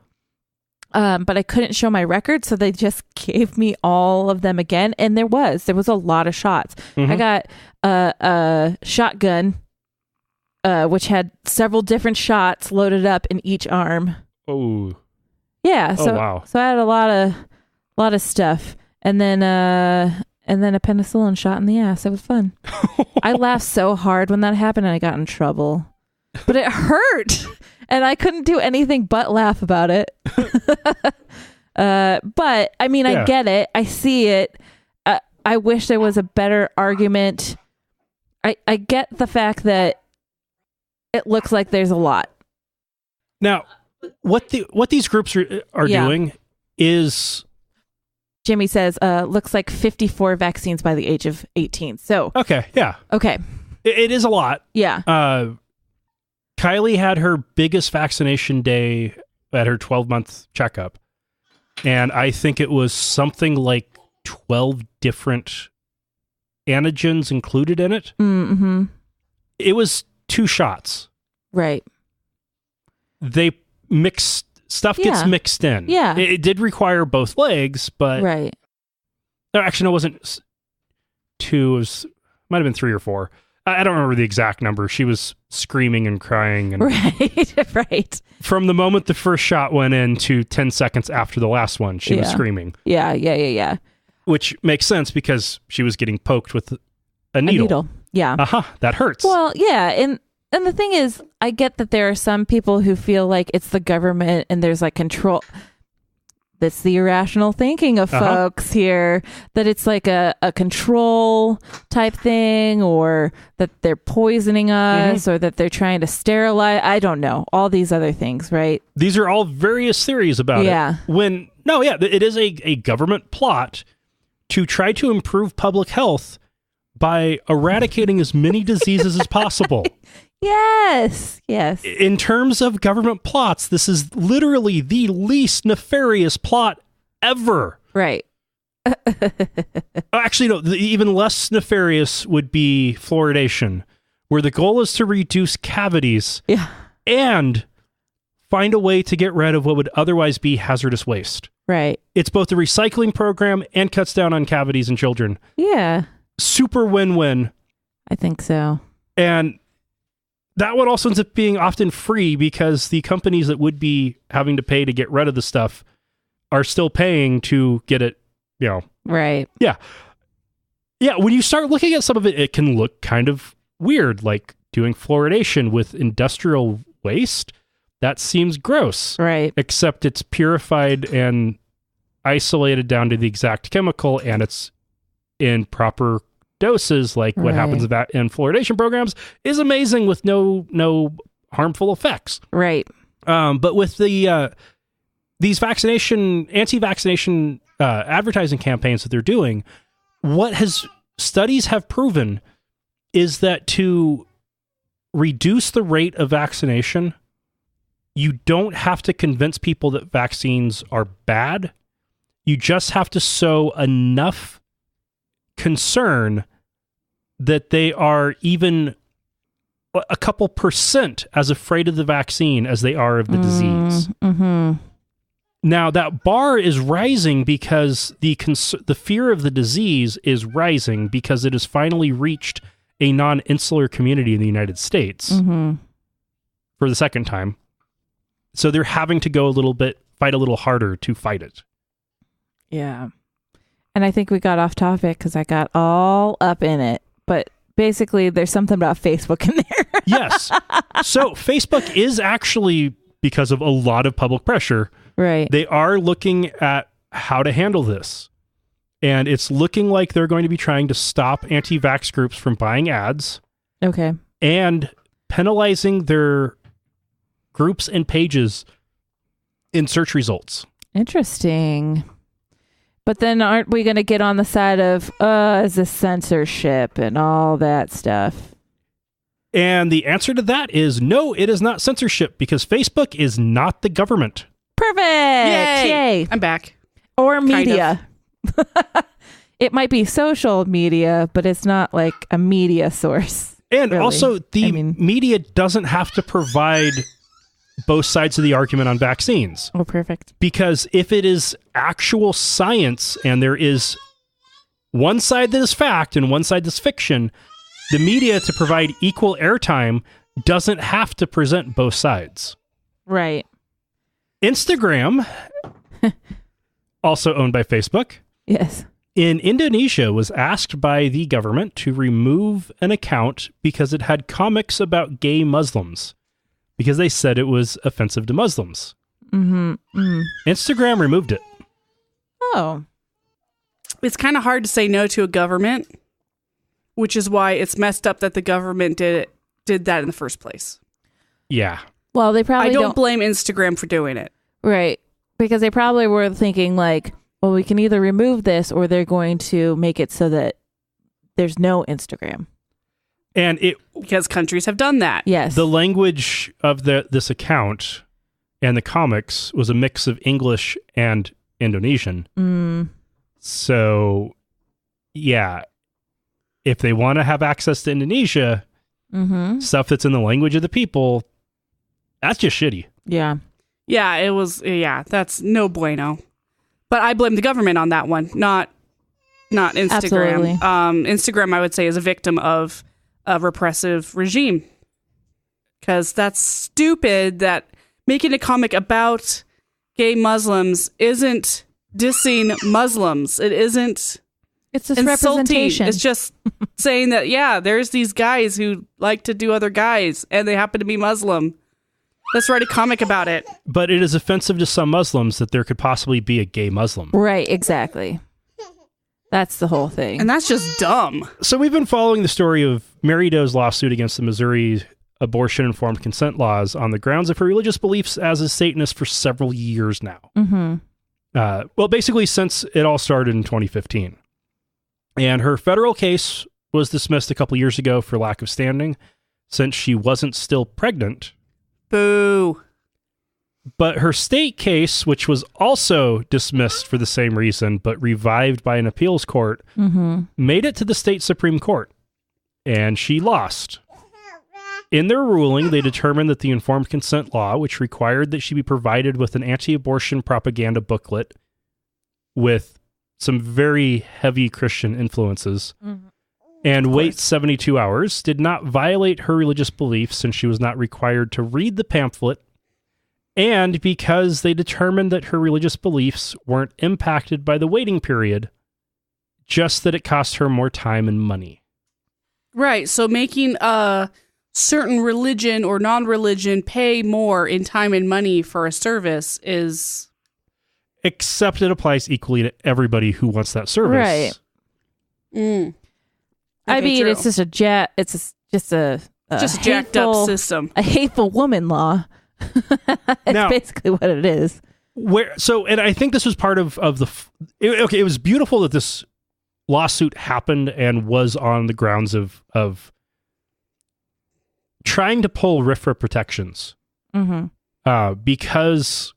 but I couldn't show my record. So they just gave me all of them again. And there was a lot of shots. Mm-hmm. I got a shotgun, which had several different shots loaded up in each arm. Oh, yeah. So, wow. So I had a lot of stuff. And then a penicillin shot in the ass. It was fun. I laughed so hard when that happened and I got in trouble. But it hurt. And I couldn't do anything but laugh about it. But, I mean, I get it. I see it. I wish there was a better argument. I get the fact that it looks like there's a lot. Now, what these groups are doing is... Jimmy says, looks like 54 vaccines by the age of 18. So okay, yeah, okay, it is a lot. Yeah. Kylie had her biggest vaccination day at her 12-month checkup, and I think it was something like 12 different antigens included in it. Mm-hmm. It was 2 shots. Right. They mixed. Stuff gets mixed in. Yeah. It did require both legs, but... Right. No, actually, no, it wasn't 2. It might have been 3 or 4. I don't remember the exact number. She was screaming and crying. And right. From the moment the first shot went in to 10 seconds after the last one, she was screaming. Yeah. Which makes sense because she was getting poked with a needle. Yeah. That hurts. Well, yeah, and the thing is, I get that there are some people who feel like it's the government and there's like control. That's the irrational thinking of folks here, that it's like a control type thing, or that they're poisoning us, or that they're trying to sterilize. I don't know. All these other things, right? These are all various theories about it. It is a government plot to try to improve public health by eradicating as many diseases as possible. Yes. In terms of government plots, this is literally the least nefarious plot ever. Right. Actually, no, even less nefarious would be fluoridation, where the goal is to reduce cavities and find a way to get rid of what would otherwise be hazardous waste. Right. It's both a recycling program and cuts down on cavities in children. Yeah. Super win-win. I think so. And that one also ends up being often free because the companies that would be having to pay to get rid of the stuff are still paying to get it, Right. Yeah. Yeah, when you start looking at some of it, it can look kind of weird, like doing fluoridation with industrial waste. That seems gross. Right. Except it's purified and isolated down to the exact chemical, and it's in proper doses, like what happens in fluoridation programs is amazing with no harmful effects. Right. But with the these anti-vaccination advertising campaigns that they're doing, studies have proven is that to reduce the rate of vaccination, you don't have to convince people that vaccines are bad. You just have to sow enough concern that they are even a couple % as afraid of the vaccine as they are of the disease. Mm-hmm. Now, that bar is rising because the fear of the disease is rising because it has finally reached a non-insular community in the United States for the second time. So they're having to go fight a little harder to fight it. Yeah. And I think we got off topic because I got all up in it. But basically, there's something about Facebook in there. Yes. So Facebook is actually, because of a lot of public pressure, right? They are looking at how to handle this. And it's looking like they're going to be trying to stop anti-vax groups from buying ads. Okay. And penalizing their groups and pages in search results. Interesting. But then aren't we going to get on the side of, is this censorship and all that stuff? And the answer to that is no, it is not censorship because Facebook is not the government. Perfect. Yay. I'm back. Or media. It might be social media, but it's not like a media source. And really. Also, media doesn't have to provide both sides of the argument on vaccines. Oh, perfect. Because if it is actual science and there is one side that is fact and one side that's fiction, the media, to provide equal airtime, doesn't have to present both sides. Right. Instagram, also owned by Facebook, yes, in Indonesia was asked by the government to remove an account because it had comics about gay Muslims. Because they said it was offensive to Muslims. Mm-hmm. Mm. Instagram removed it. Oh. It's kind of hard to say no to a government, which is why it's messed up that the government did that in the first place. Yeah. Well, they probably I don't blame Instagram for doing it. Right. Because they probably were thinking like, well, we can either remove this or they're going to make it so that there's no Instagram. And because countries have done that. Yes. The language of this account and the comics was a mix of English and Indonesian. Mm. So, yeah, if they want to have access to Indonesia, stuff that's in the language of the people, that's just shitty. Yeah. Yeah, it was. Yeah, that's no bueno. But I blame the government on that one, not Instagram. Absolutely. Instagram, I would say, is a victim of a repressive regime, because that's stupid that making a comic about gay Muslims isn't dissing Muslims. It isn't. It's just insulting. Representation. It's just saying that, yeah, there's these guys who like to do other guys and they happen to be Muslim. Let's write a comic about it. But it is offensive to some Muslims that there could possibly be a gay Muslim. Right, exactly. That's the whole thing. And that's just dumb. So we've been following the story of Mary Doe's lawsuit against the Missouri abortion-informed consent laws on the grounds of her religious beliefs as a Satanist for several years now. Mm-hmm. Well, basically since it all started in 2015. And her federal case was dismissed a couple years ago for lack of standing, since she wasn't still pregnant. Boo. But her state case, which was also dismissed for the same reason, but revived by an appeals court, made it to the state Supreme Court. And she lost. In their ruling, they determined that the informed consent law, which required that she be provided with an anti-abortion propaganda booklet with some very heavy Christian influences, and wait 72 hours, did not violate her religious beliefs since she was not required to read the pamphlet, and because they determined that her religious beliefs weren't impacted by the waiting period, just that it cost her more time and money. Right, so making a certain religion or non-religion pay more in time and money for a service is... Except it applies equally to everybody who wants that service. Right. Okay, I mean, true. it's just just a jacked up system. A hateful woman law. It's basically what it is. And I think this was part of the... it was beautiful that this lawsuit happened and was on the grounds of trying to pull RFRA protections. Because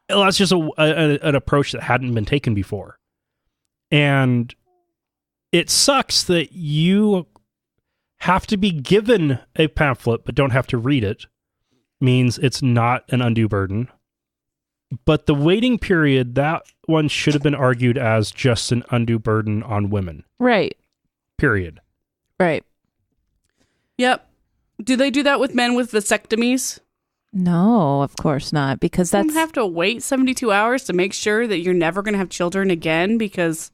that's just an approach that hadn't been taken before. And it sucks that you have to be given a pamphlet but don't have to read it. Means it's not an undue burden. But the waiting period, that one should have been argued as just an undue burden on women. Right. Period. Right. Yep. Do they do that with men with vasectomies? No, of course not, because You don't have to wait 72 hours to make sure that you're never going to have children again because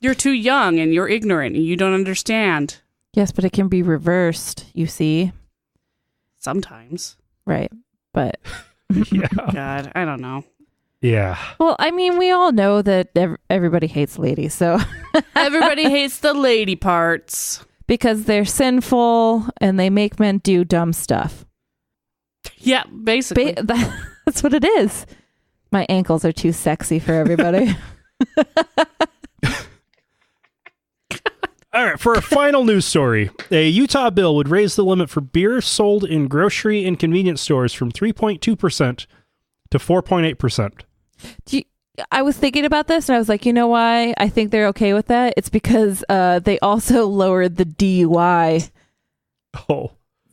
you're too young and you're ignorant and you don't understand. Yes, but it can be reversed, you see. Sometimes. Right. But yeah. God, I don't know. Yeah. Well, I mean, we all know that everybody hates ladies, so Everybody hates the lady parts. because they're sinful and they make men do dumb stuff. Yeah, basically. That's what it is. My ankles are too sexy for everybody. All right, for a final news story, a Utah bill would raise the limit for beer sold in grocery and convenience stores from 3.2% to 4.8%. I was thinking about this and I was like, you know why I think they're okay with that? It's because they also lowered the DUI. Oh.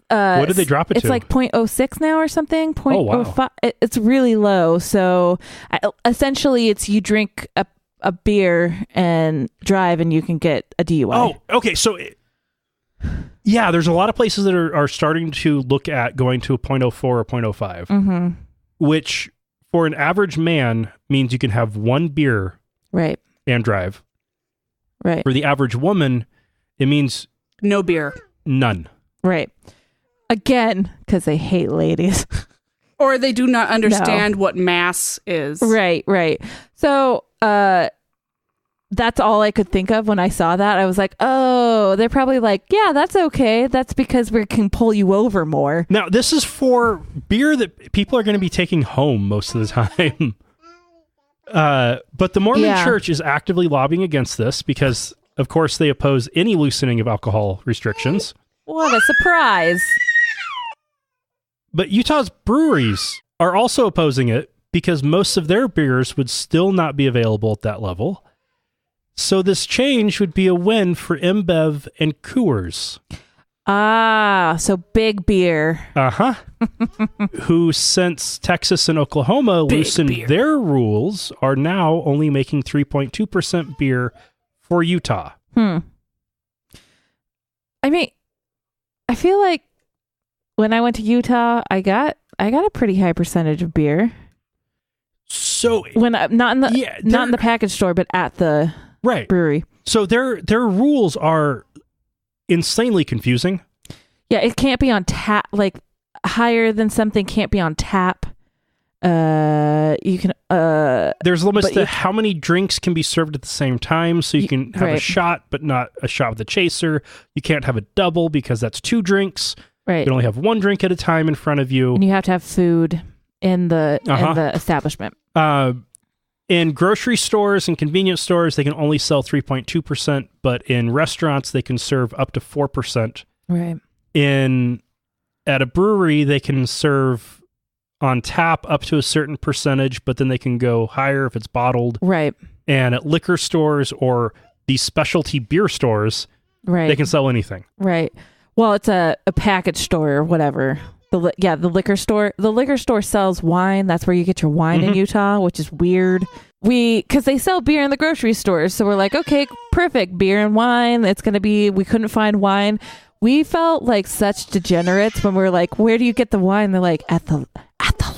What did they drop it to? It's like 0.06 now or something. 0.05. Oh, wow. It's really low. So essentially it's you drink a beer and drive and you can get a DUI. Oh, okay. So, yeah, there's a lot of places that are starting to look at going to a 0.04 or 0.05, which for an average man means you can have one beer right, and drive. Right. For the average woman, it means no beer. None. Right. Again, because they hate ladies. Or they do not understand what mass is. Right, right. So that's all I could think of when I saw that. I was like, oh, they're probably like, yeah, that's okay. That's because we can pull you over more. Now, this is for beer that people are going to be taking home most of the time. But the Mormon Church is actively lobbying against this because, of course, they oppose any loosening of alcohol restrictions. What a surprise. But Utah's breweries are also opposing it because most of their beers would still not be available at that level. So this change would be a win for InBev and Coors. Ah, so big beer. Uh-huh. Who, since Texas and Oklahoma loosened their rules, are now only making 3.2% beer for Utah. I mean, I feel like when I went to Utah, I got a pretty high percentage of beer. So when not in the package store, but at the brewery. So their rules are insanely confusing. Yeah, it can't be on tap. Like higher than something can't be on tap. You can. There's limits to how many drinks can be served at the same time. So you can have a shot, but not a shot with a chaser. You can't have a double because that's 2 drinks. Right. You can only have 1 drink at a time in front of you. And you have to have food in the establishment. In grocery stores and convenience stores, they can only sell 3.2%, but in restaurants, they can serve up to 4%. Right. At a brewery, they can serve on tap up to a certain percentage, but then they can go higher if it's bottled. Right. And at liquor stores or these specialty beer stores, they can sell anything. Right. Well, it's a package store or whatever. The liquor store. The liquor store sells wine. That's where you get your wine in Utah, which is weird. Because they sell beer in the grocery stores. So we're like, okay, perfect. Beer and wine. It's going to be, we couldn't find wine. We felt like such degenerates when we were like, where do you get the wine? They're like, at the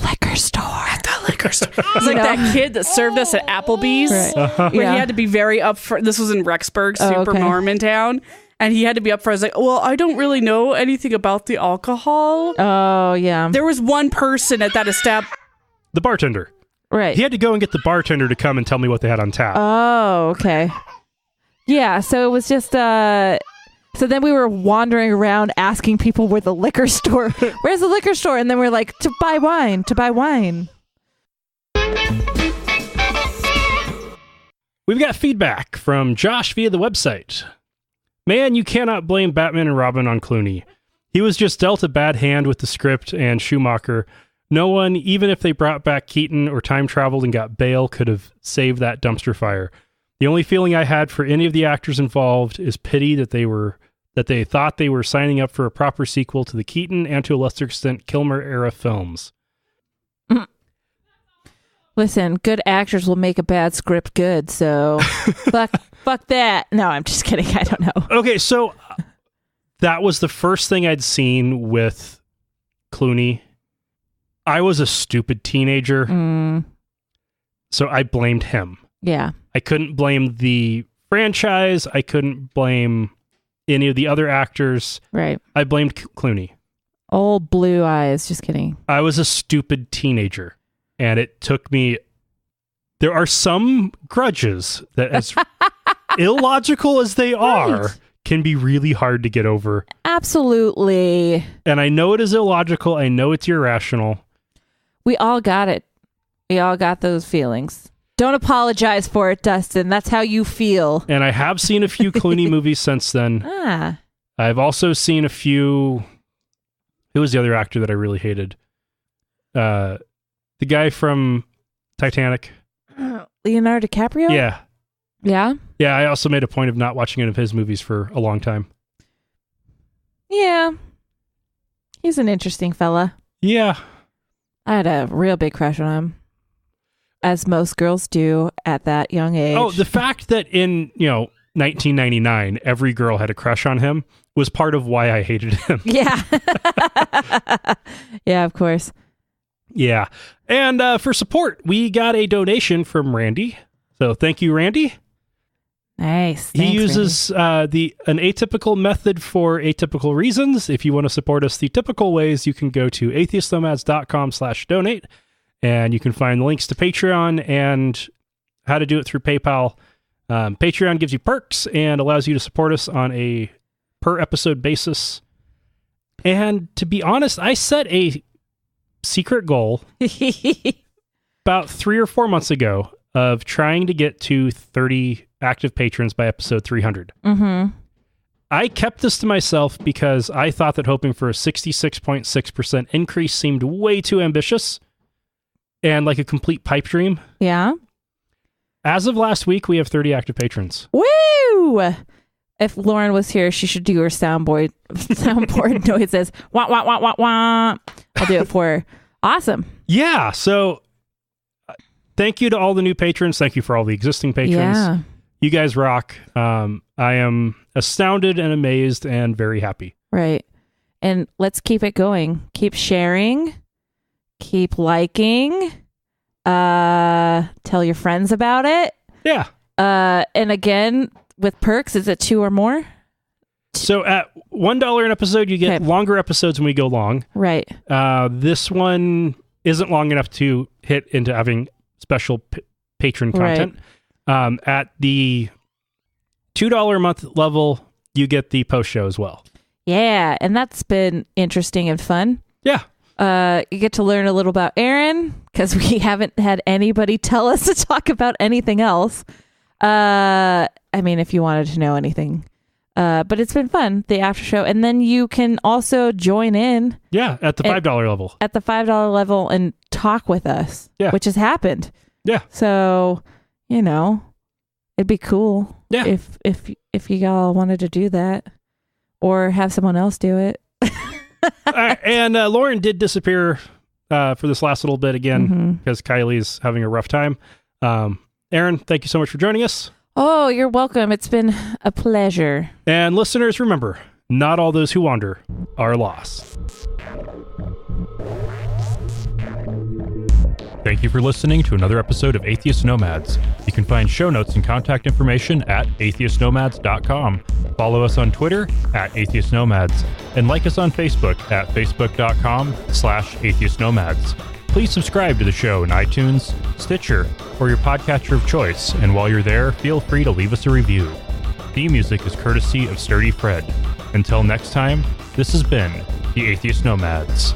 liquor store. At the liquor store. It's like that kid that served us at Applebee's. Right. Where he had to be very upfront. This was in Rexburg, super Mormon town. And he had to be up for. I was like, well, I don't really know anything about the alcohol. Oh, yeah. There was one person at that the bartender. Right. He had to go and get the bartender to come and tell me what they had on tap. Oh, okay. Yeah, so it was just... So then we were wandering around asking people where's the liquor store? Where's the liquor store? And then we're like, to buy wine. We've got feedback from Josh via the website. Man, you cannot blame Batman and Robin on Clooney. He was just dealt a bad hand with the script and Schumacher. No one, even if they brought back Keaton or time traveled and got Bale, could have saved that dumpster fire. The only feeling I had for any of the actors involved is pity that they thought they were signing up for a proper sequel to the Keaton and to a lesser extent Kilmer era films. Listen, good actors will make a bad script good, so fuck that. No, I'm just kidding. I don't know. Okay, so that was the first thing I'd seen with Clooney. I was a stupid teenager, so I blamed him. Yeah. I couldn't blame the franchise. I couldn't blame any of the other actors. Right. I blamed Clooney. Old blue eyes. Just kidding. I was a stupid teenager, and it took me there are some grudges that, as illogical as they are, can be really hard to get over. Absolutely. And I know it is illogical. I know it's irrational. We all got it. We all got those feelings. Don't apologize for it, Dustin. That's how you feel. And I have seen a few Clooney movies since then. I've also seen a few... Who was the other actor that I really hated? The guy from Titanic. Leonardo DiCaprio? Yeah. Yeah? Yeah, I also made a point of not watching any of his movies for a long time. Yeah. He's an interesting fella. Yeah. I had a real big crush on him. As most girls do at that young age. Oh, the fact that in, 1999, every girl had a crush on him was part of why I hated him. Yeah. Yeah, of course. Yeah. And for support, we got a donation from Randy. So thank you, Randy. Nice. He uses an atypical method for atypical reasons. If you want to support us the typical ways, you can go to atheistnomads.com/donate, and you can find links to Patreon and how to do it through PayPal. Patreon gives you perks and allows you to support us on a per episode basis. And to be honest, I set a secret goal about 3 or 4 months ago of trying to get to 30 active patrons by episode 300. Mm-hmm. I kept this to myself because I thought that hoping for a 66.6% increase seemed way too ambitious and like a complete pipe dream. Yeah. As of last week, we have 30 active patrons. Woo! If Lauren was here, she should do her soundboard noises. Wah, wah, wah, wah, wah. I'll do it for her. Awesome. Yeah. So thank you to all the new patrons. Thank you for all the existing patrons. Yeah. You guys rock. I am astounded and amazed and very happy. Right. And let's keep it going. Keep sharing. Keep liking. Tell your friends about it. Yeah. And again, with perks, is it 2 or more? So at $1 an episode, you get longer episodes when we go long. Right. This one isn't long enough to hit into having special patron content. Right. At the $2 a month level, you get the post show as well. Yeah, and that's been interesting and fun. Yeah. You get to learn a little about Aaron because we haven't had anybody tell us to talk about anything else. I mean, if you wanted to know anything. But it's been fun, the after show. And then you can also join in. Yeah, at the $5 level. At the $5 level and talk with us. Yeah. Which has happened. Yeah. So, it'd be cool. Yeah. If you all wanted to do that. Or have someone else do it. And Lauren did disappear for this last little bit again because Kylie's having a rough time. Aaron, thank you so much for joining us. Oh, you're welcome. It's been a pleasure. And listeners, remember, not all those who wander are lost. Thank you for listening to another episode of Atheist Nomads. You can find show notes and contact information at atheistnomads.com. Follow us on Twitter at Atheist Nomads and like us on Facebook at facebook.com/Atheist Nomads. Please subscribe to the show in iTunes, Stitcher, or your podcatcher of choice. And while you're there, feel free to leave us a review. Theme music is courtesy of Sturdy Fred. Until next time, this has been the Atheist Nomads.